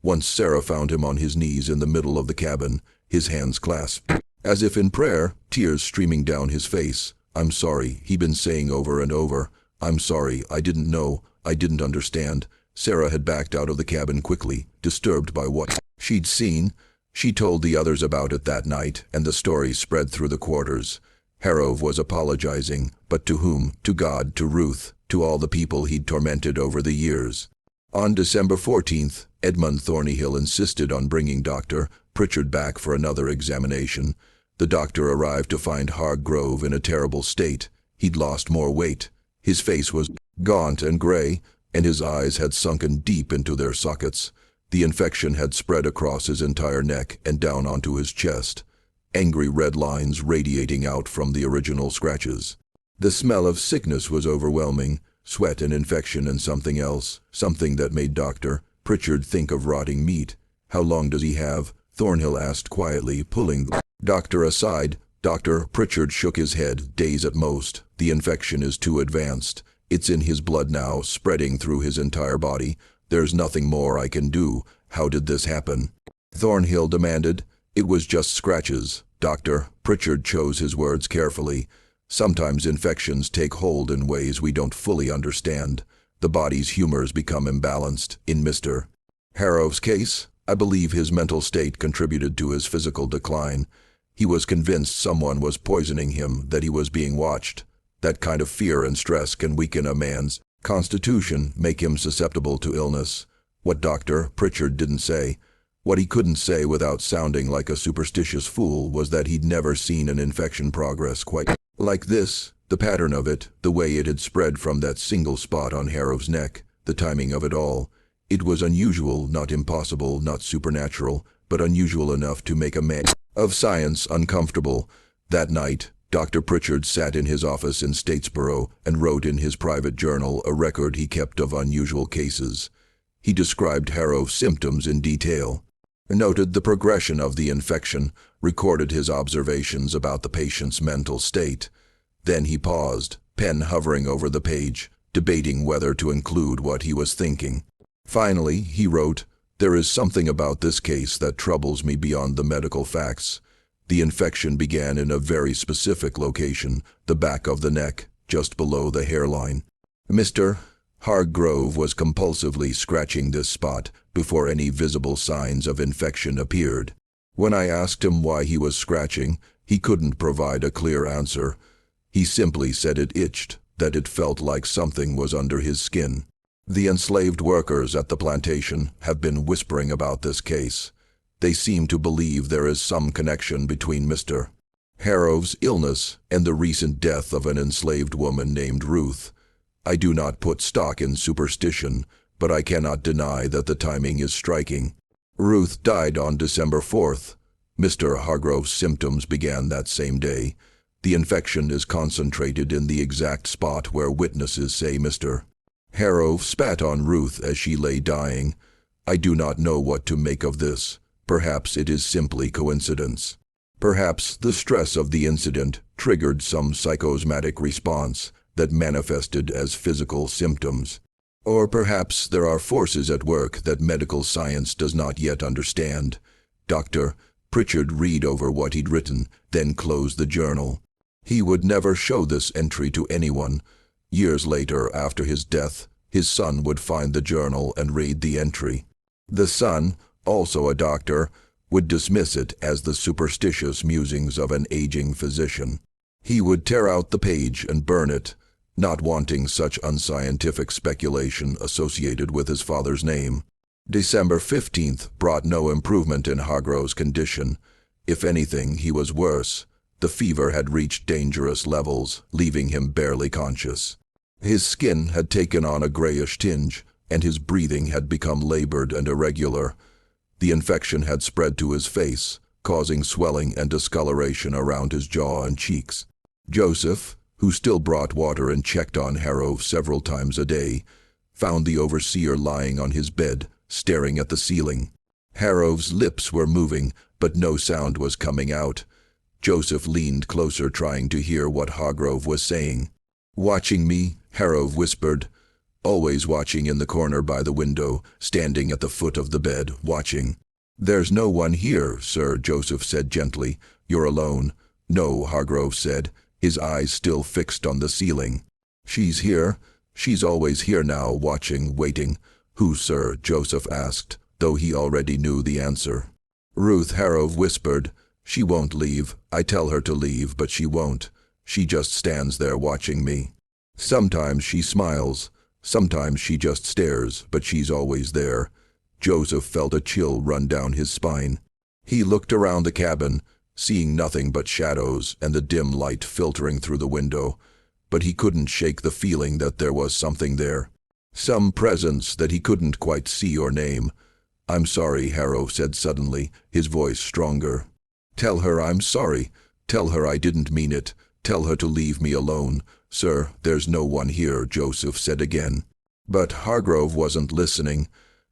Once Sarah found him on his knees in the middle of the cabin, his hands clasped, as if in prayer, tears streaming down his face. "I'm sorry," he'd been saying over and over. "I'm sorry, I didn't know, I didn't understand." Sarah had backed out of the cabin quickly, disturbed by what she'd seen. She told the others about it that night, and the story spread through the quarters. Harrow was apologizing, but to whom? To God, to Ruth, to all the people he'd tormented over the years. On December 14th, Edmund Thornyhill insisted on bringing Dr. Pritchard back for another examination. The doctor arrived to find Hargrove in a terrible state. He'd lost more weight. His face was gaunt and gray, and his eyes had sunken deep into their sockets. The infection had spread across his entire neck and down onto his chest, angry red lines radiating out from the original scratches. The smell of sickness was overwhelming, sweat and infection and something else, something that made Dr. Pritchard think of rotting meat. "How long does he have?" Thornhill asked quietly, pulling the doctor aside. Dr. Pritchard shook his head. "Days at most. The infection is too advanced. It's in his blood now, spreading through his entire body. There's nothing more I can do. How did this happen?" Thornhill demanded. "It was just scratches, Doctor." Pritchard chose his words carefully. "Sometimes infections take hold in ways we don't fully understand. The body's humors become imbalanced. In Mr. Harrove's case, I believe his mental state contributed to his physical decline. He was convinced someone was poisoning him, that he was being watched. That kind of fear and stress can weaken a man's constitution, make him susceptible to illness." What Dr. Pritchard didn't say, what he couldn't say without sounding like a superstitious fool, was that he'd never seen an infection progress quite like this. The pattern of it, the way it had spread from that single spot on Harrove's neck, the timing of it all. It was unusual, not impossible, not supernatural, but unusual enough to make a man of science uncomfortable. That night, Dr. Pritchard sat in his office in Statesboro and wrote in his private journal a record he kept of unusual cases. He described Harrove's symptoms in detail, noted the progression of the infection, recorded his observations about the patient's mental state. Then he paused, pen hovering over the page, debating whether to include what he was thinking. Finally, he wrote, "There is something about this case that troubles me beyond the medical facts. The infection began in a very specific location, the back of the neck, just below the hairline. Mr. Hargrove was compulsively scratching this spot before any visible signs of infection appeared. When I asked him why he was scratching, he couldn't provide a clear answer. He simply said it itched, that it felt like something was under his skin. The enslaved workers at the plantation have been whispering about this case. They seem to believe there is some connection between Mr. Harrove's illness and the recent death of an enslaved woman named Ruth. I do not put stock in superstition, but I cannot deny that the timing is striking. Ruth died on December 4th. Mr. Hargrove's symptoms began that same day. The infection is concentrated in the exact spot where witnesses say Mr. Harrove spat on Ruth as she lay dying. I do not know what to make of this. Perhaps it is simply coincidence. Perhaps the stress of the incident triggered some psychosomatic response that manifested as physical symptoms. Or perhaps there are forces at work that medical science does not yet understand." Dr. Pritchard read over what he'd written, then closed the journal. He would never show this entry to anyone. Years later, after his death, his son would find the journal and read the entry. The son, also a doctor, would dismiss it as the superstitious musings of an aging physician. He would tear out the page and burn it, not wanting such unscientific speculation associated with his father's name. December 15th brought no improvement in Hargrove's condition. If anything, he was worse. The fever had reached dangerous levels, leaving him barely conscious. His skin had taken on a grayish tinge, and his breathing had become labored and irregular. The infection had spread to his face, causing swelling and discoloration around his jaw and cheeks. Joseph, who still brought water and checked on Harrove several times a day, found the overseer lying on his bed, staring at the ceiling. Harrove's lips were moving, but no sound was coming out. Joseph leaned closer, trying to hear what Hargrove was saying. "Watching me," Harrove whispered. "Always watching in the corner by the window, standing at the foot of the bed, watching." "There's no one here, sir," Joseph said gently. "You're alone." "No," Hargrove said, his eyes still fixed on the ceiling. "She's here. She's always here now, watching, waiting." "Who, sir?" Joseph asked, though he already knew the answer. "Ruth," Harrove whispered. "She won't leave. I tell her to leave, but she won't. She just stands there watching me. Sometimes she smiles. Sometimes she just stares, but she's always there." Joseph felt a chill run down his spine. He looked around the cabin, seeing nothing but shadows and the dim light filtering through the window, but he couldn't shake the feeling that there was something there. Some presence that he couldn't quite see or name. "I'm sorry," Harrove said suddenly, his voice stronger. "Tell her I'm sorry. Tell her I didn't mean it. Tell her to leave me alone." "Sir, there's no one here," Joseph said again. But Hargrove wasn't listening.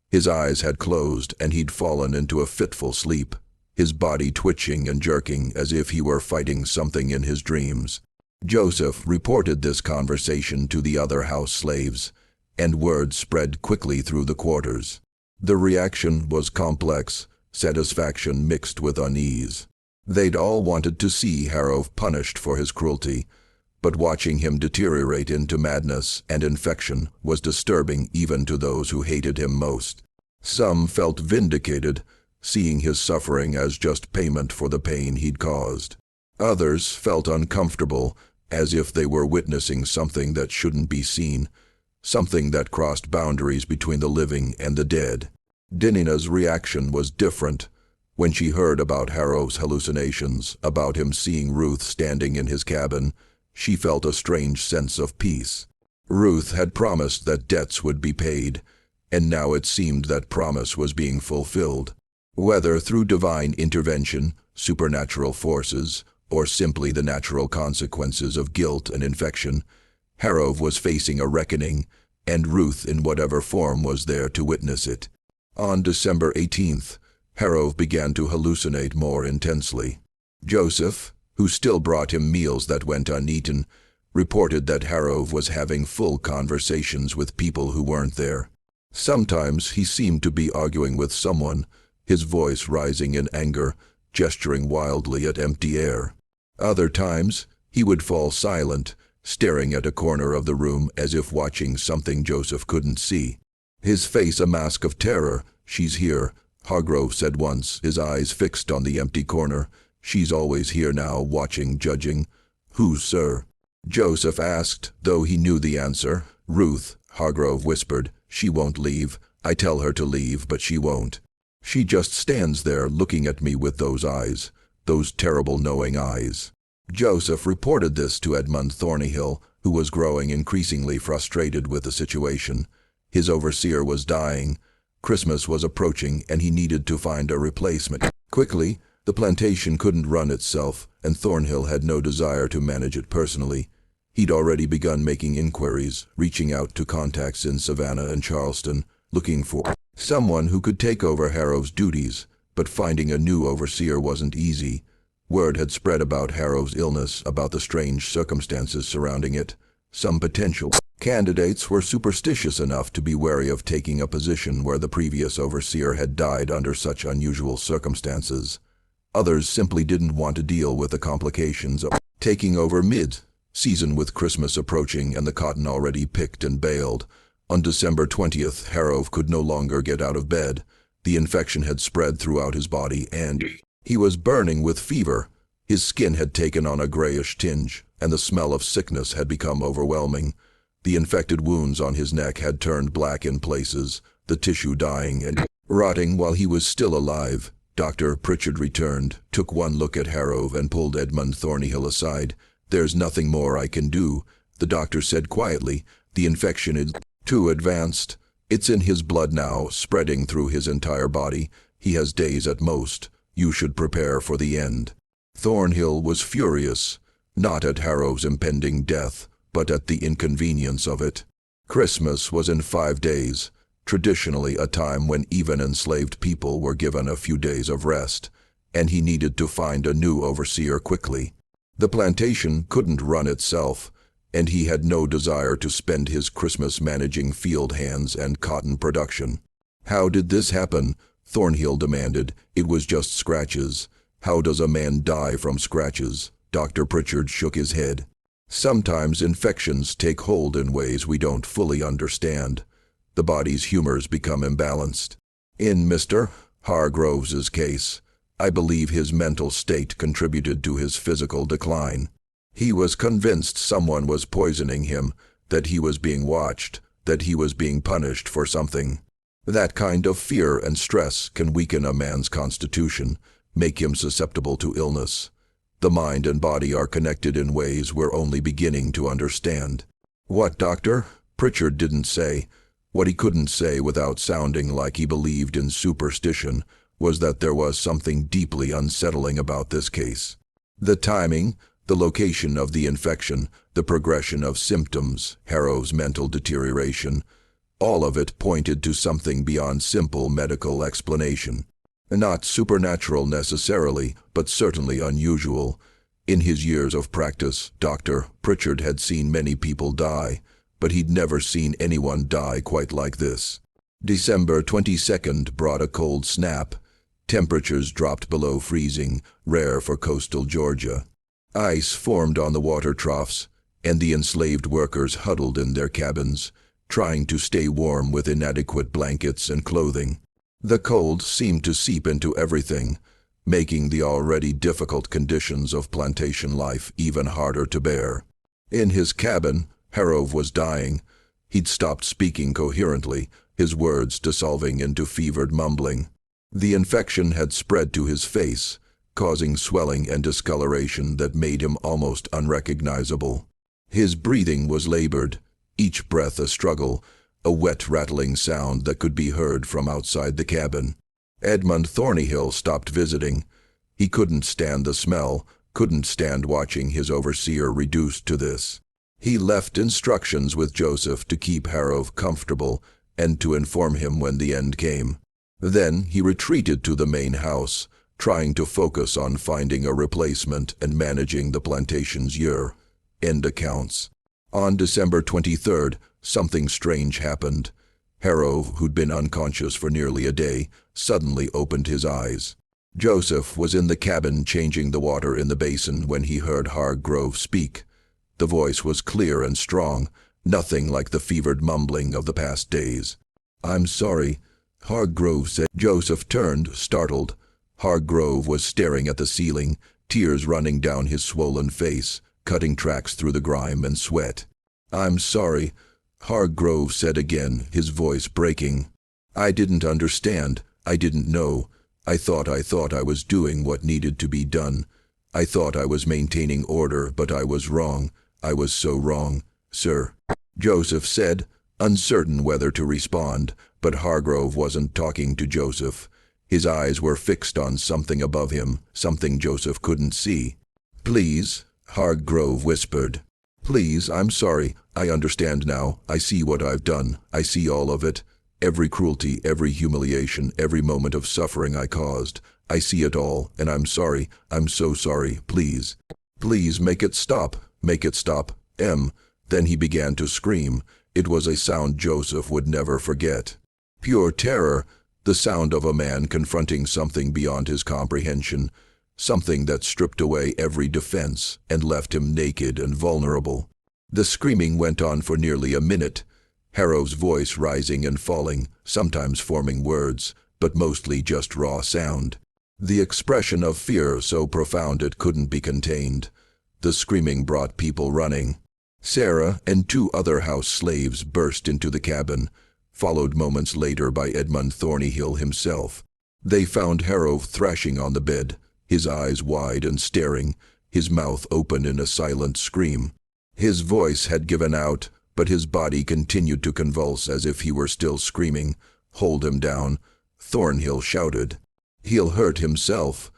His eyes had closed and he'd fallen into a fitful sleep, his body twitching and jerking as if he were fighting something in his dreams. Joseph reported this conversation to the other house slaves, and word spread quickly through the quarters. The reaction was complex, satisfaction mixed with unease. They'd all wanted to see Harrov punished for his cruelty, but watching him deteriorate into madness and infection was disturbing even to those who hated him most. Some felt vindicated, seeing his suffering as just payment for the pain he'd caused. Others felt uncomfortable, as if they were witnessing something that shouldn't be seen, something that crossed boundaries between the living and the dead. Dinina's reaction was different. When she heard about Harrov's hallucinations, about him seeing Ruth standing in his cabin, she felt a strange sense of peace. Ruth had promised that debts would be paid, and now it seemed that promise was being fulfilled. Whether through divine intervention, supernatural forces, or simply the natural consequences of guilt and infection, Harrov was facing a reckoning, and Ruth in whatever form was there to witness it. On December 18th, Harrov began to hallucinate more intensely. Joseph, who still brought him meals that went uneaten, reported that Harrov was having full conversations with people who weren't there. Sometimes he seemed to be arguing with someone, his voice rising in anger, gesturing wildly at empty air. Other times, he would fall silent, staring at a corner of the room as if watching something Joseph couldn't see. His face a mask of terror. "She's here," Hargrove said once, his eyes fixed on the empty corner. "She's always here now, watching, judging." "Who, sir?" Joseph asked, though he knew the answer. "Ruth," Hargrove whispered. "She won't leave. I tell her to leave, but she won't. She just stands there looking at me with those eyes, those terrible knowing eyes." Joseph reported this to Edmund Thornyhill, who was growing increasingly frustrated with the situation. His overseer was dying. Christmas was approaching, and he needed to find a replacement. Quickly, the plantation couldn't run itself, and Thornhill had no desire to manage it personally. He'd already begun making inquiries, reaching out to contacts in Savannah and Charleston, looking for someone who could take over Harrow's duties, but finding a new overseer wasn't easy. Word had spread about Harrow's illness, about the strange circumstances surrounding it. Some potential candidates were superstitious enough to be wary of taking a position where the previous overseer had died under such unusual circumstances. Others simply didn't want to deal with the complications of taking over mid-season with Christmas approaching and the cotton already picked and baled. On December 20th, Harrov could no longer get out of bed. The infection had spread throughout his body, and he was burning with fever. His skin had taken on a grayish tinge, and the smell of sickness had become overwhelming. The infected wounds on his neck had turned black in places, the tissue dying and rotting while he was still alive. Dr. Pritchard returned, took one look at Harrov and pulled Edmund Thornyhill aside. "There's nothing more I can do," the doctor said quietly. "The infection is too advanced. It's in his blood now, spreading through his entire body. He has days at most. You should prepare for the end." Thornhill was furious, not at Harrow's impending death, but at the inconvenience of it. Christmas was in 5 days, traditionally a time when even enslaved people were given a few days of rest, and he needed to find a new overseer quickly. The plantation couldn't run itself, and he had no desire to spend his Christmas managing field hands and cotton production. "How did this happen?" Thornhill demanded. "It was just scratches." "How does a man die from scratches?" Dr. Pritchard shook his head. "Sometimes infections take hold in ways we don't fully understand. The body's humors become imbalanced. In Mr. Hargrove's case, I believe his mental state contributed to his physical decline. He was convinced someone was poisoning him, that he was being watched, that he was being punished for something. That kind of fear and stress can weaken a man's constitution, make him susceptible to illness. The mind and body are connected in ways we're only beginning to understand." "What, doctor?" Pritchard didn't say. What he couldn't say without sounding like he believed in superstition was that there was something deeply unsettling about this case. The timing, the location of the infection, the progression of symptoms, Harrow's mental deterioration, all of it pointed to something beyond simple medical explanation. Not supernatural necessarily, but certainly unusual. In his years of practice, Dr. Pritchard had seen many people die, but he'd never seen anyone die quite like this. December 22nd brought a cold snap. Temperatures dropped below freezing, rare for coastal Georgia. Ice formed on the water troughs, and the enslaved workers huddled in their cabins, trying to stay warm with inadequate blankets and clothing. The cold seemed to seep into everything, making the already difficult conditions of plantation life even harder to bear. In his cabin, Harrove was dying. He'd stopped speaking coherently, his words dissolving into fevered mumbling. The infection had spread to his face, causing swelling and discoloration that made him almost unrecognizable. His breathing was labored, each breath a struggle, a wet rattling sound that could be heard from outside the cabin. Edmund Thornyhill stopped visiting. He couldn't stand the smell, couldn't stand watching his overseer reduced to this. He left instructions with Joseph to keep Harrove comfortable and to inform him when the end came. Then he retreated to the main house, trying to focus on finding a replacement and managing the plantation's year-end accounts. On December 23rd, something strange happened. Harrove, who'd been unconscious for nearly a day, suddenly opened his eyes. Joseph was in the cabin changing the water in the basin when he heard Hargrove speak. The voice was clear and strong, nothing like the fevered mumbling of the past days. "I'm sorry," Hargrove said. Joseph turned, startled. Hargrove was staring at the ceiling, tears running down his swollen face, cutting tracks through the grime and sweat. "I'm sorry," Hargrove said again, his voice breaking. "I didn't understand. I didn't know. I thought I was doing what needed to be done. I thought I was maintaining order, but I was wrong. I was so wrong, sir," Joseph said, uncertain whether to respond, but Hargrove wasn't talking to Joseph. His eyes were fixed on something above him, something Joseph couldn't see. "Please," Hargrove whispered. "Please, I'm sorry. I understand now. I see what I've done. I see all of it. Every cruelty, every humiliation, every moment of suffering I caused. I see it all, and I'm sorry. I'm so sorry. Please. Please make it stop. Make it stop. Then he began to scream. It was a sound Joseph would never forget. Pure terror, the sound of a man confronting something beyond his comprehension, something that stripped away every defense and left him naked and vulnerable. The screaming went on for nearly a minute, Harrow's voice rising and falling, sometimes forming words, but mostly just raw sound. The expression of fear so profound it couldn't be contained. The screaming brought people running. Sarah and 2 other house slaves burst into the cabin, followed moments later by Edmund Thornyhill himself. They found Harrove thrashing on the bed, his eyes wide and staring, his mouth open in a silent scream. His voice had given out, but his body continued to convulse as if he were still screaming. "Hold him down," Thornhill shouted. "He'll hurt himself."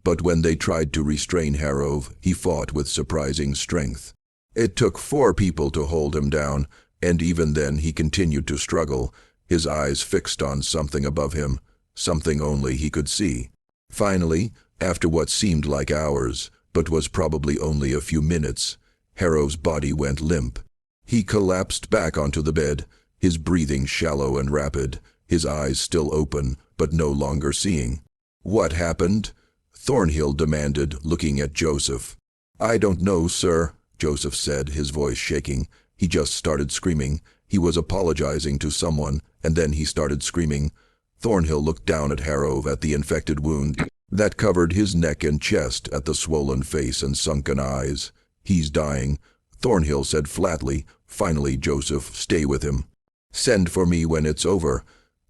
But when they tried to restrain Harrove, he fought with surprising strength. It took 4 people to hold him down, and even then he continued to struggle, his eyes fixed on something above him, something only he could see. Finally, after what seemed like hours, but was probably only a few minutes, Harrow's body went limp. He collapsed back onto the bed, his breathing shallow and rapid, his eyes still open, but no longer seeing. "What happened?" Thornhill demanded, looking at Joseph. "I don't know, sir," Joseph said, his voice shaking. "He just started screaming. He was apologizing to someone, and then he started screaming." Thornhill looked down at Harrove, at the infected wound that covered his neck and chest, at the swollen face and sunken eyes. "He's dying," Thornhill said flatly. "Finally, Joseph, stay with him. Send for me when it's over."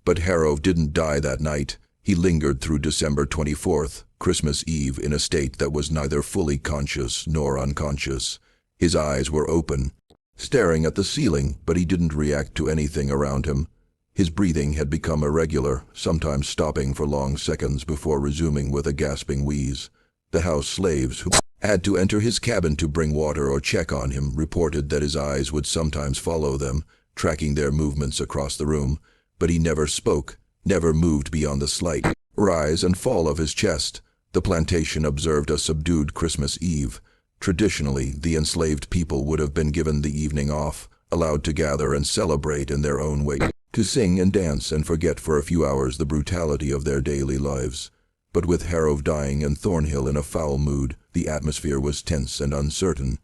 But Harrove didn't die that night. He lingered through December 24th, Christmas Eve, in a state that was neither fully conscious nor unconscious. His eyes were open, staring at the ceiling, but he didn't react to anything around him. His breathing had become irregular, sometimes stopping for long seconds before resuming with a gasping wheeze. The house slaves who had to enter his cabin to bring water or check on him reported that his eyes would sometimes follow them, tracking their movements across the room, but he never spoke, never moved beyond the slight rise and fall of his chest. The plantation observed a subdued Christmas Eve. Traditionally, the enslaved people would have been given the evening off, allowed to gather and celebrate in their own way, to sing and dance and forget for a few hours the brutality of their daily lives. But with Harrow dying and Thornhill in a foul mood, the atmosphere was tense and uncertain.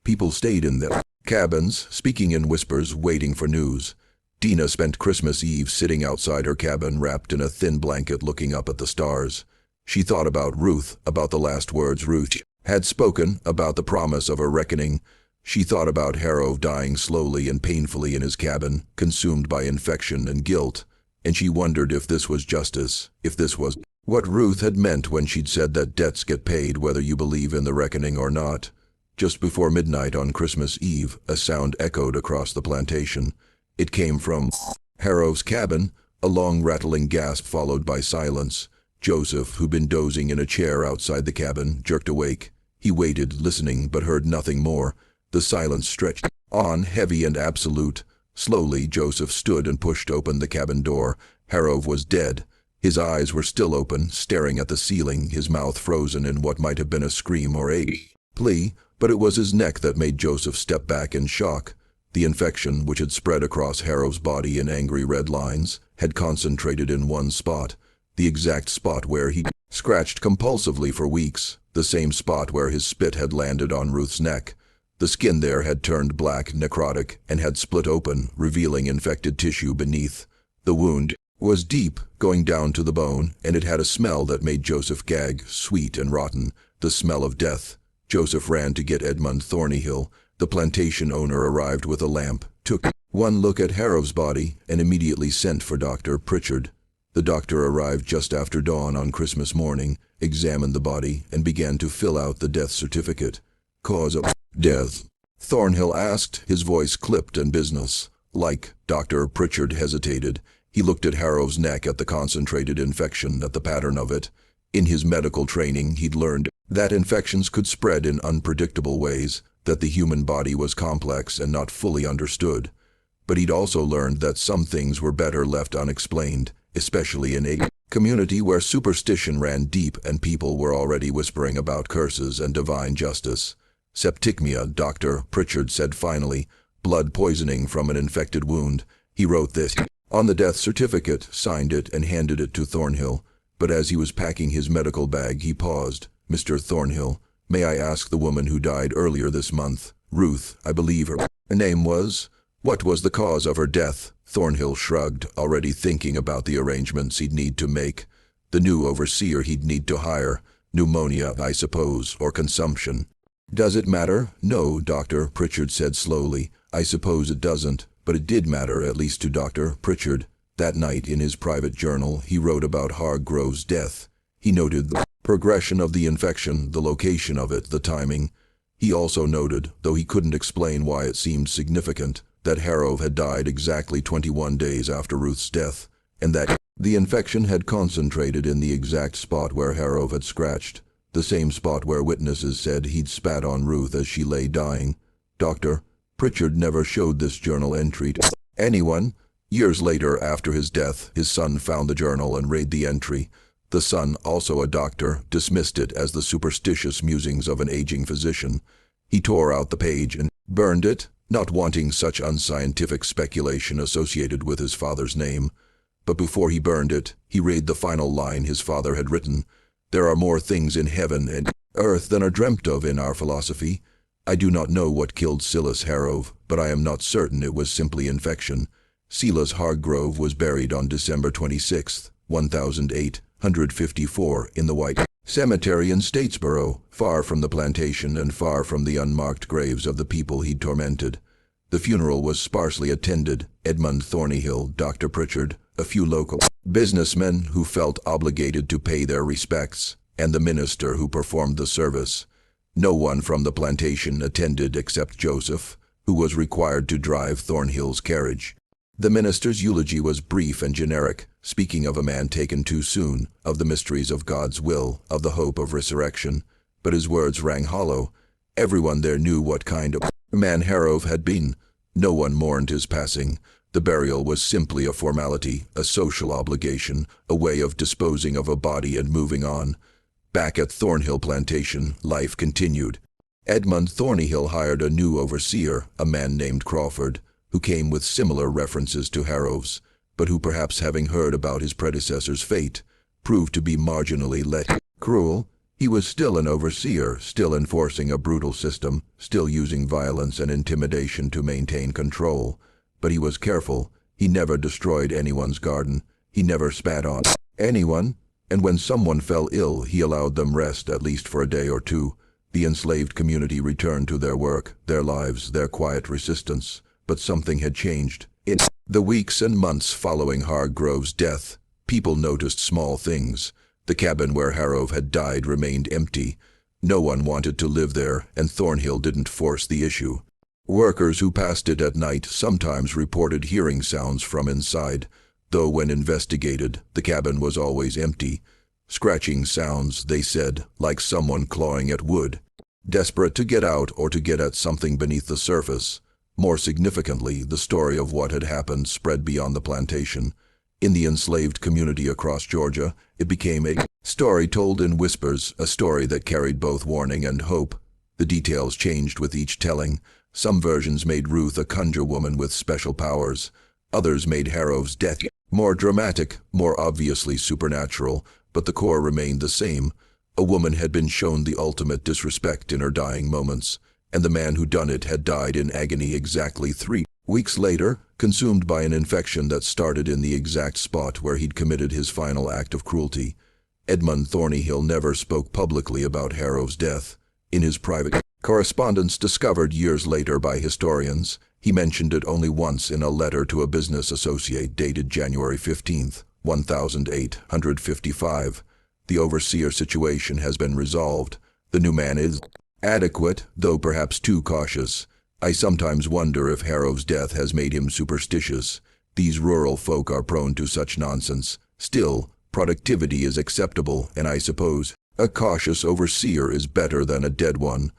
People stayed in their cabins, speaking in whispers, waiting for news. Dina spent Christmas Eve sitting outside her cabin, wrapped in a thin blanket, looking up at the stars. She thought about Ruth, about the last words Ruth had spoken, about the promise of a reckoning. She thought about Harrow dying slowly and painfully in his cabin, consumed by infection and guilt. And she wondered if this was justice, if this was what Ruth had meant when she'd said that debts get paid whether you believe in the reckoning or not. Just before midnight on Christmas Eve, a sound echoed across the plantation. It came from Harrow's cabin, a long rattling gasp followed by silence. Joseph, who'd been dozing in a chair outside the cabin, jerked awake. He waited, listening, but heard nothing more. The silence stretched on, heavy and absolute. Slowly, Joseph stood and pushed open the cabin door. Harrow was dead. His eyes were still open, staring at the ceiling, his mouth frozen in what might have been a scream or a plea, but it was his neck that made Joseph step back in shock. The infection, which had spread across Harrow's body in angry red lines, had concentrated in one spot, the exact spot where he scratched compulsively for weeks, the same spot where his spit had landed on Ruth's neck. The skin there had turned black, necrotic, and had split open, revealing infected tissue beneath. The wound was deep, going down to the bone, and it had a smell that made Joseph gag, sweet and rotten, the smell of death. Joseph ran to get Edmund Thornyhill. The plantation owner arrived with a lamp, took one look at Harrow's body, and immediately sent for Dr. Pritchard. The doctor arrived just after dawn on Christmas morning, examined the body, and began to fill out the death certificate. Cause of death? Thornhill asked, his voice clipped and business-like. Dr. Pritchard hesitated. He looked at Harrow's neck, at the concentrated infection, at the pattern of it. In his medical training, he'd learned that infections could spread in unpredictable ways, that the human body was complex and not fully understood. But he'd also learned that some things were better left unexplained, especially in a community where superstition ran deep and people were already whispering about curses and divine justice. Septicemia, Dr. Pritchard said finally, blood poisoning from an infected wound. He wrote this on the death certificate, signed it, and handed it to Thornhill. But as he was packing his medical bag, he paused. Mr. Thornhill, may I ask the woman who died earlier this month, Ruth, I believe her name was? What was the cause of her death? Thornhill shrugged, already thinking about the arrangements he'd need to make. The new overseer he'd need to hire. Pneumonia, I suppose, or consumption. Does it matter? No, Dr. Pritchard said slowly. I suppose it doesn't, but it did matter, at least to Dr. Pritchard. That night, in his private journal, he wrote about Hargrove's death. He noted the progression of the infection, the location of it, the timing. He also noted, though he couldn't explain why it seemed significant, that Harrow had died exactly 21 days after Ruth's death, and that the infection had concentrated in the exact spot where Harrow had scratched, the same spot where witnesses said he'd spat on Ruth as she lay dying. Dr. Pritchard never showed this journal entry to anyone. Years later, after his death, his son found the journal and read the entry. The son, also a doctor, dismissed it as the superstitious musings of an aging physician. He tore out the page and burned it, not wanting such unscientific speculation associated with his father's name. But before he burned it, he read the final line his father had written. There are more things in heaven and earth than are dreamt of in our philosophy. I do not know what killed Silas Harrow, but I am not certain it was simply infection. Silas Hargrove was buried on December 26, 1854, in the White Cemetery in Statesboro, far from the plantation and far from the unmarked graves of the people he'd tormented. The funeral was sparsely attended. Edmund Thornyhill, Dr. Pritchard, a few local businessmen who felt obligated to pay their respects, and the minister who performed the service. No one from the plantation attended except Joseph, who was required to drive Thornhill's carriage. The minister's eulogy was brief and generic, speaking of a man taken too soon, of the mysteries of God's will, of the hope of resurrection. But his words rang hollow. Everyone there knew what kind of man Harrow had been. No one mourned his passing. The burial was simply a formality, a social obligation, a way of disposing of a body and moving on. Back at Thornhill Plantation, life continued. Edmund Thornyhill hired a new overseer, a man named Crawford, who came with similar references to Harrow's, but who, perhaps having heard about his predecessor's fate, proved to be marginally less cruel. He was still an overseer, still enforcing a brutal system, still using violence and intimidation to maintain control. But he was careful. He never destroyed anyone's garden. He never spat on anyone. And when someone fell ill, he allowed them rest, at least for a day or two. The enslaved community returned to their work, their lives, their quiet resistance. But something had changed. In the weeks and months following Hargrove's death, people noticed small things. The cabin where Harrow had died remained empty. No one wanted to live there, and Thornhill didn't force the issue. Workers who passed it at night sometimes reported hearing sounds from inside, though when investigated, the cabin was always empty. Scratching sounds, they said, like someone clawing at wood, desperate to get out or to get at something beneath the surface. More significantly, the story of what had happened spread beyond the plantation. In the enslaved community across Georgia, it became a story told in whispers, a story that carried both warning and hope. The details changed with each telling. Some versions made Ruth a conjure woman with special powers. Others made Harrow's death more dramatic, more obviously supernatural, but the core remained the same. A woman had been shown the ultimate disrespect in her dying moments, and the man who done it had died in agony exactly 3 weeks later, consumed by an infection that started in the exact spot where he'd committed his final act of cruelty. Edmund Thornyhill never spoke publicly about Harrow's death. In his private correspondence discovered years later by historians, he mentioned it only once in a letter to a business associate dated January 15, 1855. The overseer situation has been resolved. The new man is adequate, though perhaps too cautious. I sometimes wonder if Harrow's death has made him superstitious. These rural folk are prone to such nonsense. Still, productivity is acceptable, and I suppose a cautious overseer is better than a dead one.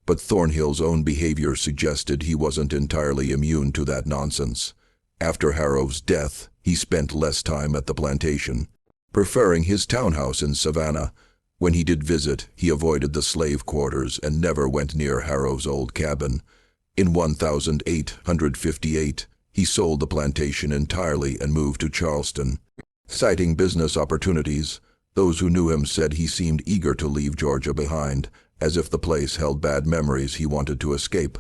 But Thornhill's own behavior suggested he wasn't entirely immune to that nonsense. After Harrow's death, he spent less time at the plantation, preferring his townhouse in Savannah. When he did visit, he avoided the slave quarters and never went near Harrow's old cabin. In 1858, he sold the plantation entirely and moved to Charleston. Citing business opportunities, those who knew him said he seemed eager to leave Georgia behind, as if the place held bad memories he wanted to escape.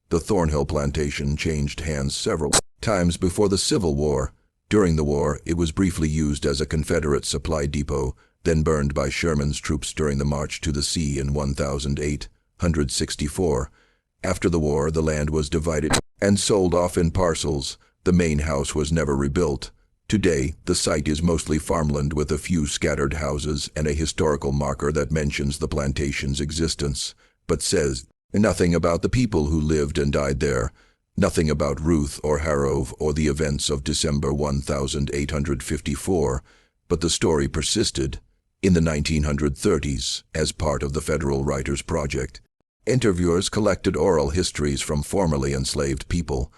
The Thornhill plantation changed hands several times before the Civil War. During the war, it was briefly used as a Confederate supply depot, then burned by Sherman's troops during the March to the Sea in 1864. After the war, the land was divided and sold off in parcels. The main house was never rebuilt. Today, the site is mostly farmland with a few scattered houses and a historical marker that mentions the plantation's existence, but says nothing about the people who lived and died there, nothing about Ruth or Harrow or the events of December 1854, but the story persisted. In the 1930s, as part of the Federal Writers Project, interviewers collected oral histories from formerly enslaved people.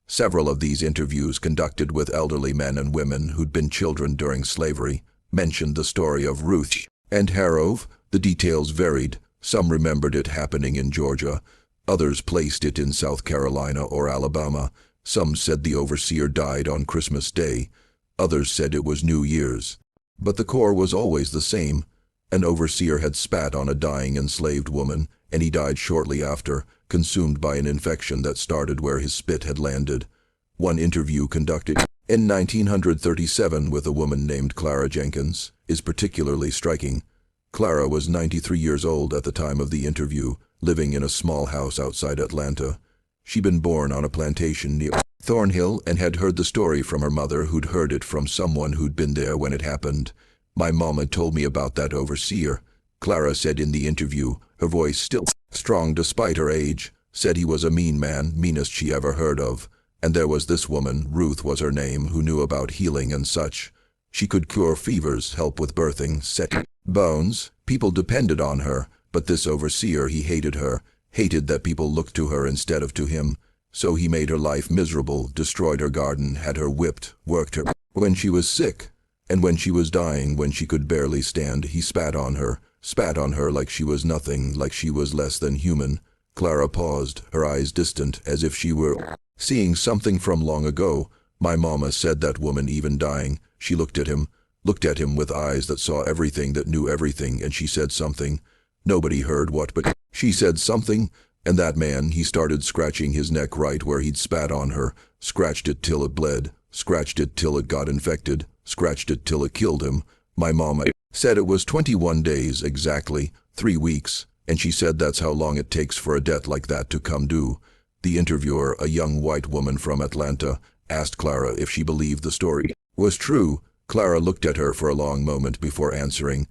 Several of these interviews, conducted with elderly men and women who'd been children during slavery, mentioned the story of Ruth and Harrow. The details varied. Some remembered it happening in Georgia. Others placed it in South Carolina or Alabama. Some said the overseer died on Christmas Day. Others said it was New Year's. But the core was always the same. An overseer had spat on a dying enslaved woman, and he died shortly after, consumed by an infection that started where his spit had landed. One interview conducted in 1937 with a woman named Clara Jenkins is particularly striking. Clara was 93 years old at the time of the interview, living in a small house outside Atlanta. She'd been born on a plantation near Thornhill and had heard the story from her mother, who'd heard it from someone who'd been there when it happened. "My mom had told me about that overseer," Clara said in the interview, her voice still strong despite her age. Said he was a mean man, meanest she ever heard of. And there was this woman, Ruth was her name, who knew about healing and such. She could cure fevers, help with birthing, set bones. People depended on her, but this overseer, he hated her, hated that people looked to her instead of to him. So he made her life miserable, destroyed her garden, had her whipped, worked her when she was sick. And when she was dying, when she could barely stand, he spat on her like she was nothing, like she was less than human. Clara paused, her eyes distant, as if she were seeing something from long ago. My mama said that woman even dying. She looked at him with eyes that saw everything, that knew everything, and she said something. Nobody heard what, but she said something, and that man, he started scratching his neck right where he'd spat on her, scratched it till it bled, scratched it till it got infected, scratched it till it killed him. My mama said it was 21 days exactly, 3 weeks, and she said that's how long it takes for a debt like that to come due. The interviewer, a young white woman from Atlanta, asked Clara if she believed the story was true. Clara looked at her for a long moment before answering.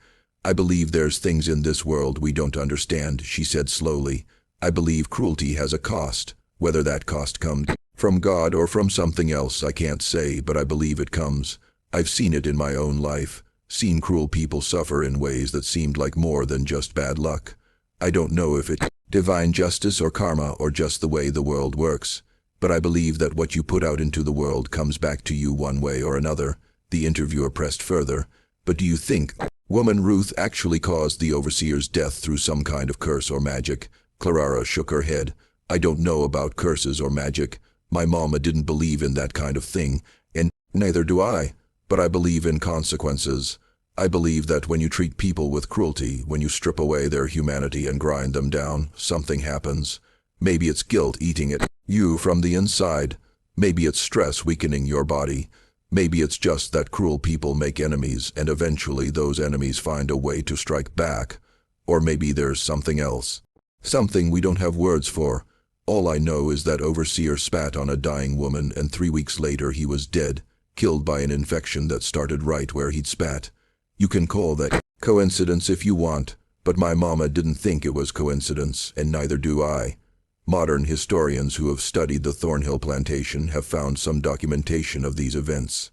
I believe there's things in this world we don't understand, she said slowly. I believe cruelty has a cost. Whether that cost comes from God or from something else, I can't say, but I believe it comes. I've seen it in my own life, seen cruel people suffer in ways that seemed like more than just bad luck. I don't know if it's divine justice or karma or just the way the world works, but I believe that what you put out into the world comes back to you one way or another. The interviewer pressed further. But do you think woman Ruth actually caused the overseer's death through some kind of curse or magic? Clara shook her head. I don't know about curses or magic. My mama didn't believe in that kind of thing, and neither do I. But I believe in consequences. I believe that when you treat people with cruelty, when you strip away their humanity and grind them down, something happens. Maybe it's guilt eating at you from the inside. Maybe it's stress weakening your body. Maybe it's just that cruel people make enemies, and eventually those enemies find a way to strike back. Or maybe there's something else. Something we don't have words for. All I know is that overseer spat on a dying woman, and 3 weeks later he was dead, killed by an infection that started right where he'd spat. You can call that coincidence if you want, but my mama didn't think it was coincidence, and neither do I. Modern historians who have studied the Thornhill plantation have found some documentation of these events.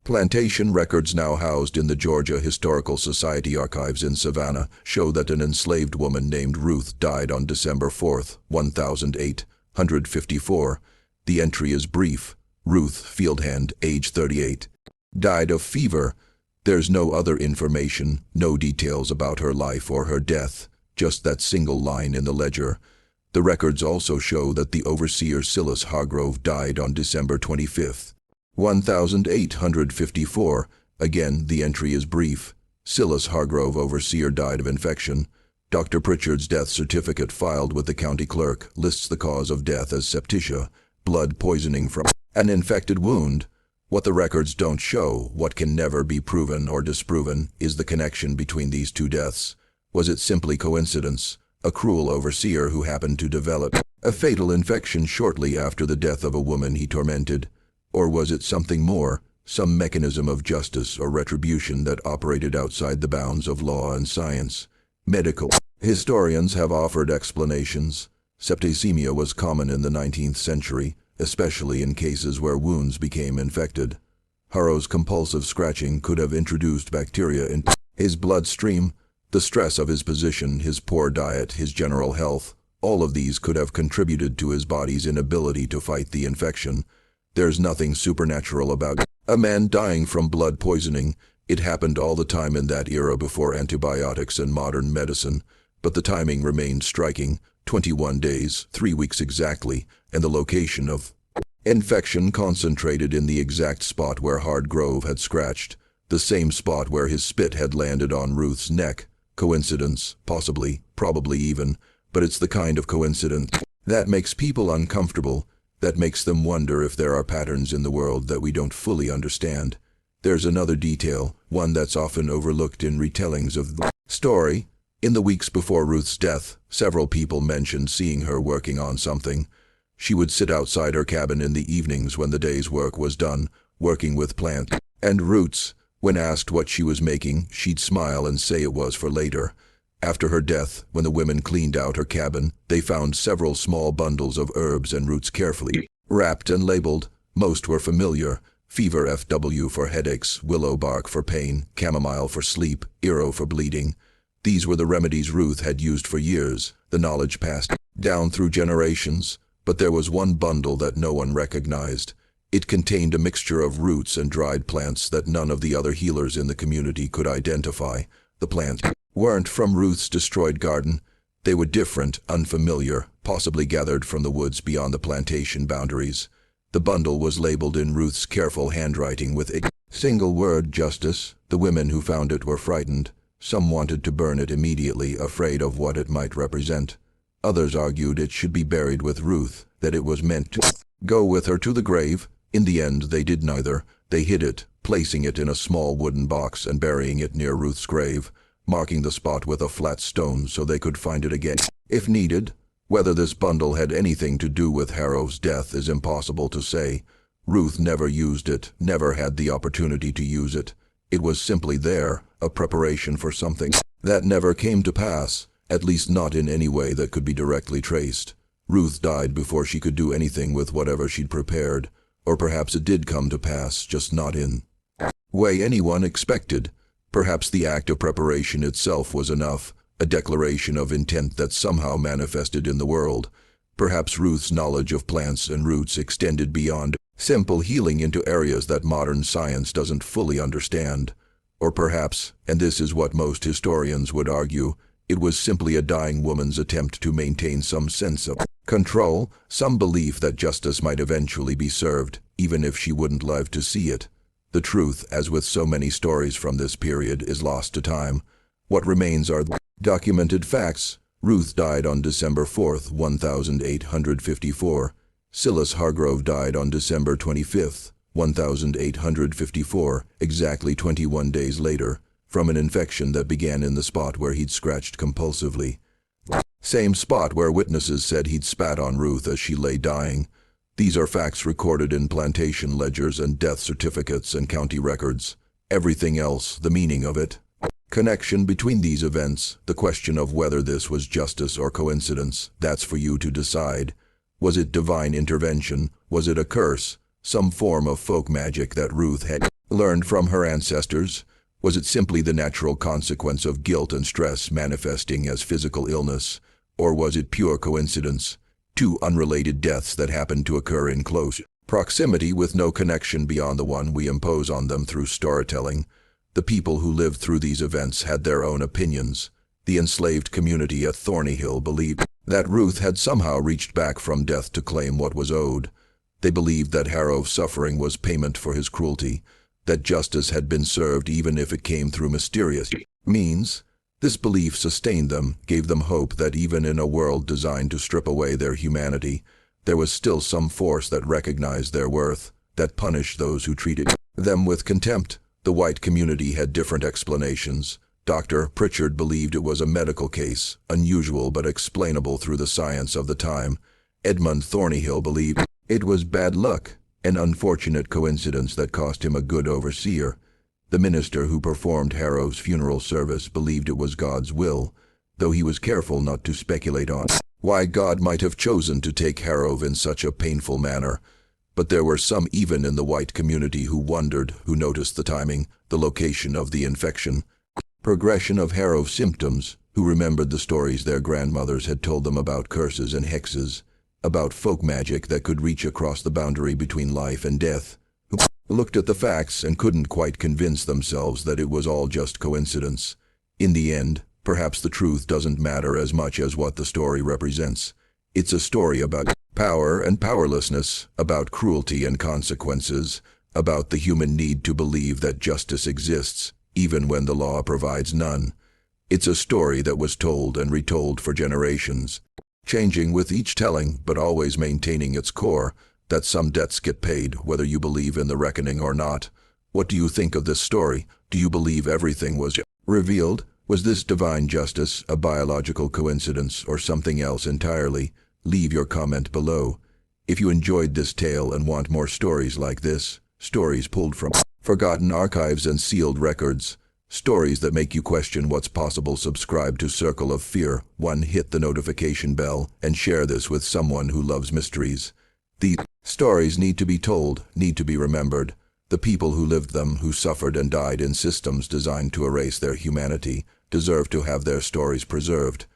Plantation records now housed in the Georgia Historical Society archives in Savannah show that an enslaved woman named Ruth died on December 4, 1854. The entry is brief. Ruth, fieldhand, age 38. Died of fever. There's no other information, no details about her life or her death, just that single line in the ledger. The records also show that the overseer Silas Hargrove died on December 25, 1854. Again, the entry is brief. Silas Hargrove, overseer, died of infection. Dr. Pritchard's death certificate filed with the county clerk lists the cause of death as septicemia, blood poisoning from an infected wound. What the records don't show, what can never be proven or disproven, is the connection between these two deaths. Was it simply coincidence? A cruel overseer who happened to develop a fatal infection shortly after the death of a woman he tormented? Or was it something more, some mechanism of justice or retribution that operated outside the bounds of law and science? Medical historians have offered explanations. Septicemia was common in the 19th century, especially in cases where wounds became infected. Harrow's compulsive scratching could have introduced bacteria into his bloodstream. The stress of his position, his poor diet, his general health, all of these could have contributed to his body's inability to fight the infection. There's nothing supernatural about a man dying from blood poisoning. It happened all the time in that era before antibiotics and modern medicine, but the timing remained striking. 21 days, 3 weeks exactly, and the location of infection concentrated in the exact spot where Hargrove had scratched, the same spot where his spit had landed on Ruth's neck. Coincidence? Possibly, probably even, but it's the kind of coincidence that makes people uncomfortable, that makes them wonder if there are patterns in the world that we don't fully understand. There's another detail, one that's often overlooked in retellings of the story. In the weeks before Ruth's death, several people mentioned seeing her working on something. She would sit outside her cabin in the evenings when the day's work was done, working with plants and roots. When asked what she was making, she'd smile and say it was for later. After her death, when the women cleaned out her cabin, they found several small bundles of herbs and roots carefully wrapped and labeled. Most were familiar: fever FW for headaches, willow bark for pain, chamomile for sleep, iro for bleeding. These were the remedies Ruth had used for years, the knowledge passed down through generations. But there was one bundle that no one recognized. It contained a mixture of roots and dried plants that none of the other healers in the community could identify. The plants weren't from Ruth's destroyed garden. They were different, unfamiliar, possibly gathered from the woods beyond the plantation boundaries. The bundle was labeled in Ruth's careful handwriting with a single word, justice. The women who found it were frightened. Some wanted to burn it immediately, afraid of what it might represent. Others argued it should be buried with Ruth, that it was meant to go with her to the grave. In the end, they did neither. They hid it, placing it in a small wooden box and burying it near Ruth's grave, marking the spot with a flat stone so they could find it again if needed. Whether this bundle had anything to do with Harrow's death is impossible to say. Ruth never used it, never had the opportunity to use it. It was simply there, a preparation for something that never came to pass, at least not in any way that could be directly traced. Ruth died before she could do anything with whatever she'd prepared, or perhaps it did come to pass, just not in the way anyone expected. Perhaps the act of preparation itself was enough, a declaration of intent that somehow manifested in the world. Perhaps Ruth's knowledge of plants and roots extended beyond simple healing into areas that modern science doesn't fully understand. Or perhaps, and this is what most historians would argue, it was simply a dying woman's attempt to maintain some sense of control, some belief that justice might eventually be served, even if she wouldn't live to see it. The truth, as with so many stories from this period, is lost to time. What remains are the documented facts. Ruth died on December 4th, 1854. Silas Hargrove died on December 25th, 1854, exactly 21 days later, from an infection that began in the spot where he'd scratched compulsively. Same spot where witnesses said he'd spat on Ruth as she lay dying. These are facts recorded in plantation ledgers and death certificates and county records. Everything else, the meaning of it, connection between these events, the question of whether this was justice or coincidence, that's for you to decide. Was it divine intervention? Was it a curse? Some form of folk magic that Ruth had learned from her ancestors? Was it simply the natural consequence of guilt and stress manifesting as physical illness? Or was it pure coincidence? Two unrelated deaths that happened to occur in close proximity with no connection beyond the one we impose on them through storytelling. The people who lived through these events had their own opinions. The enslaved community at Thornyhill believed that Ruth had somehow reached back from death to claim what was owed. They believed that Harrow's suffering was payment for his cruelty, that justice had been served even if it came through mysterious means. This belief sustained them, gave them hope that even in a world designed to strip away their humanity, there was still some force that recognized their worth, that punished those who treated them with contempt. The white community had different explanations. Dr. Pritchard believed it was a medical case, unusual but explainable through the science of the time. Edmund Thornyhill believed it was bad luck, an unfortunate coincidence that cost him a good overseer. The minister who performed Harrow's funeral service believed it was God's will, though he was careful not to speculate on why God might have chosen to take Harrow in such a painful manner. But there were some even in the white community who wondered, who noticed the timing, the location of the infection, progression of Harrow's symptoms, who remembered the stories their grandmothers had told them about curses and hexes, about folk magic that could reach across the boundary between life and death, who looked at the facts and couldn't quite convince themselves that it was all just coincidence. In the end, perhaps the truth doesn't matter as much as what the story represents. It's a story about power and powerlessness, about cruelty and consequences, about the human need to believe that justice exists, even when the law provides none. It's a story that was told and retold for generations, changing with each telling but always maintaining its core, that some debts get paid whether you believe in the reckoning or not. What do you think of this story? Do you believe everything was revealed? Was this divine justice, a biological coincidence, or something else entirely? Leave your comment below. If you enjoyed this tale and want more stories like this, stories pulled from forgotten archives and sealed records, stories that make you question what's possible, subscribe to Circle of Fear. 1. Hit the notification bell and share this with someone who loves mysteries. These stories need to be told, need to be remembered. The people who lived them, who suffered and died in systems designed to erase their humanity, deserve to have their stories preserved.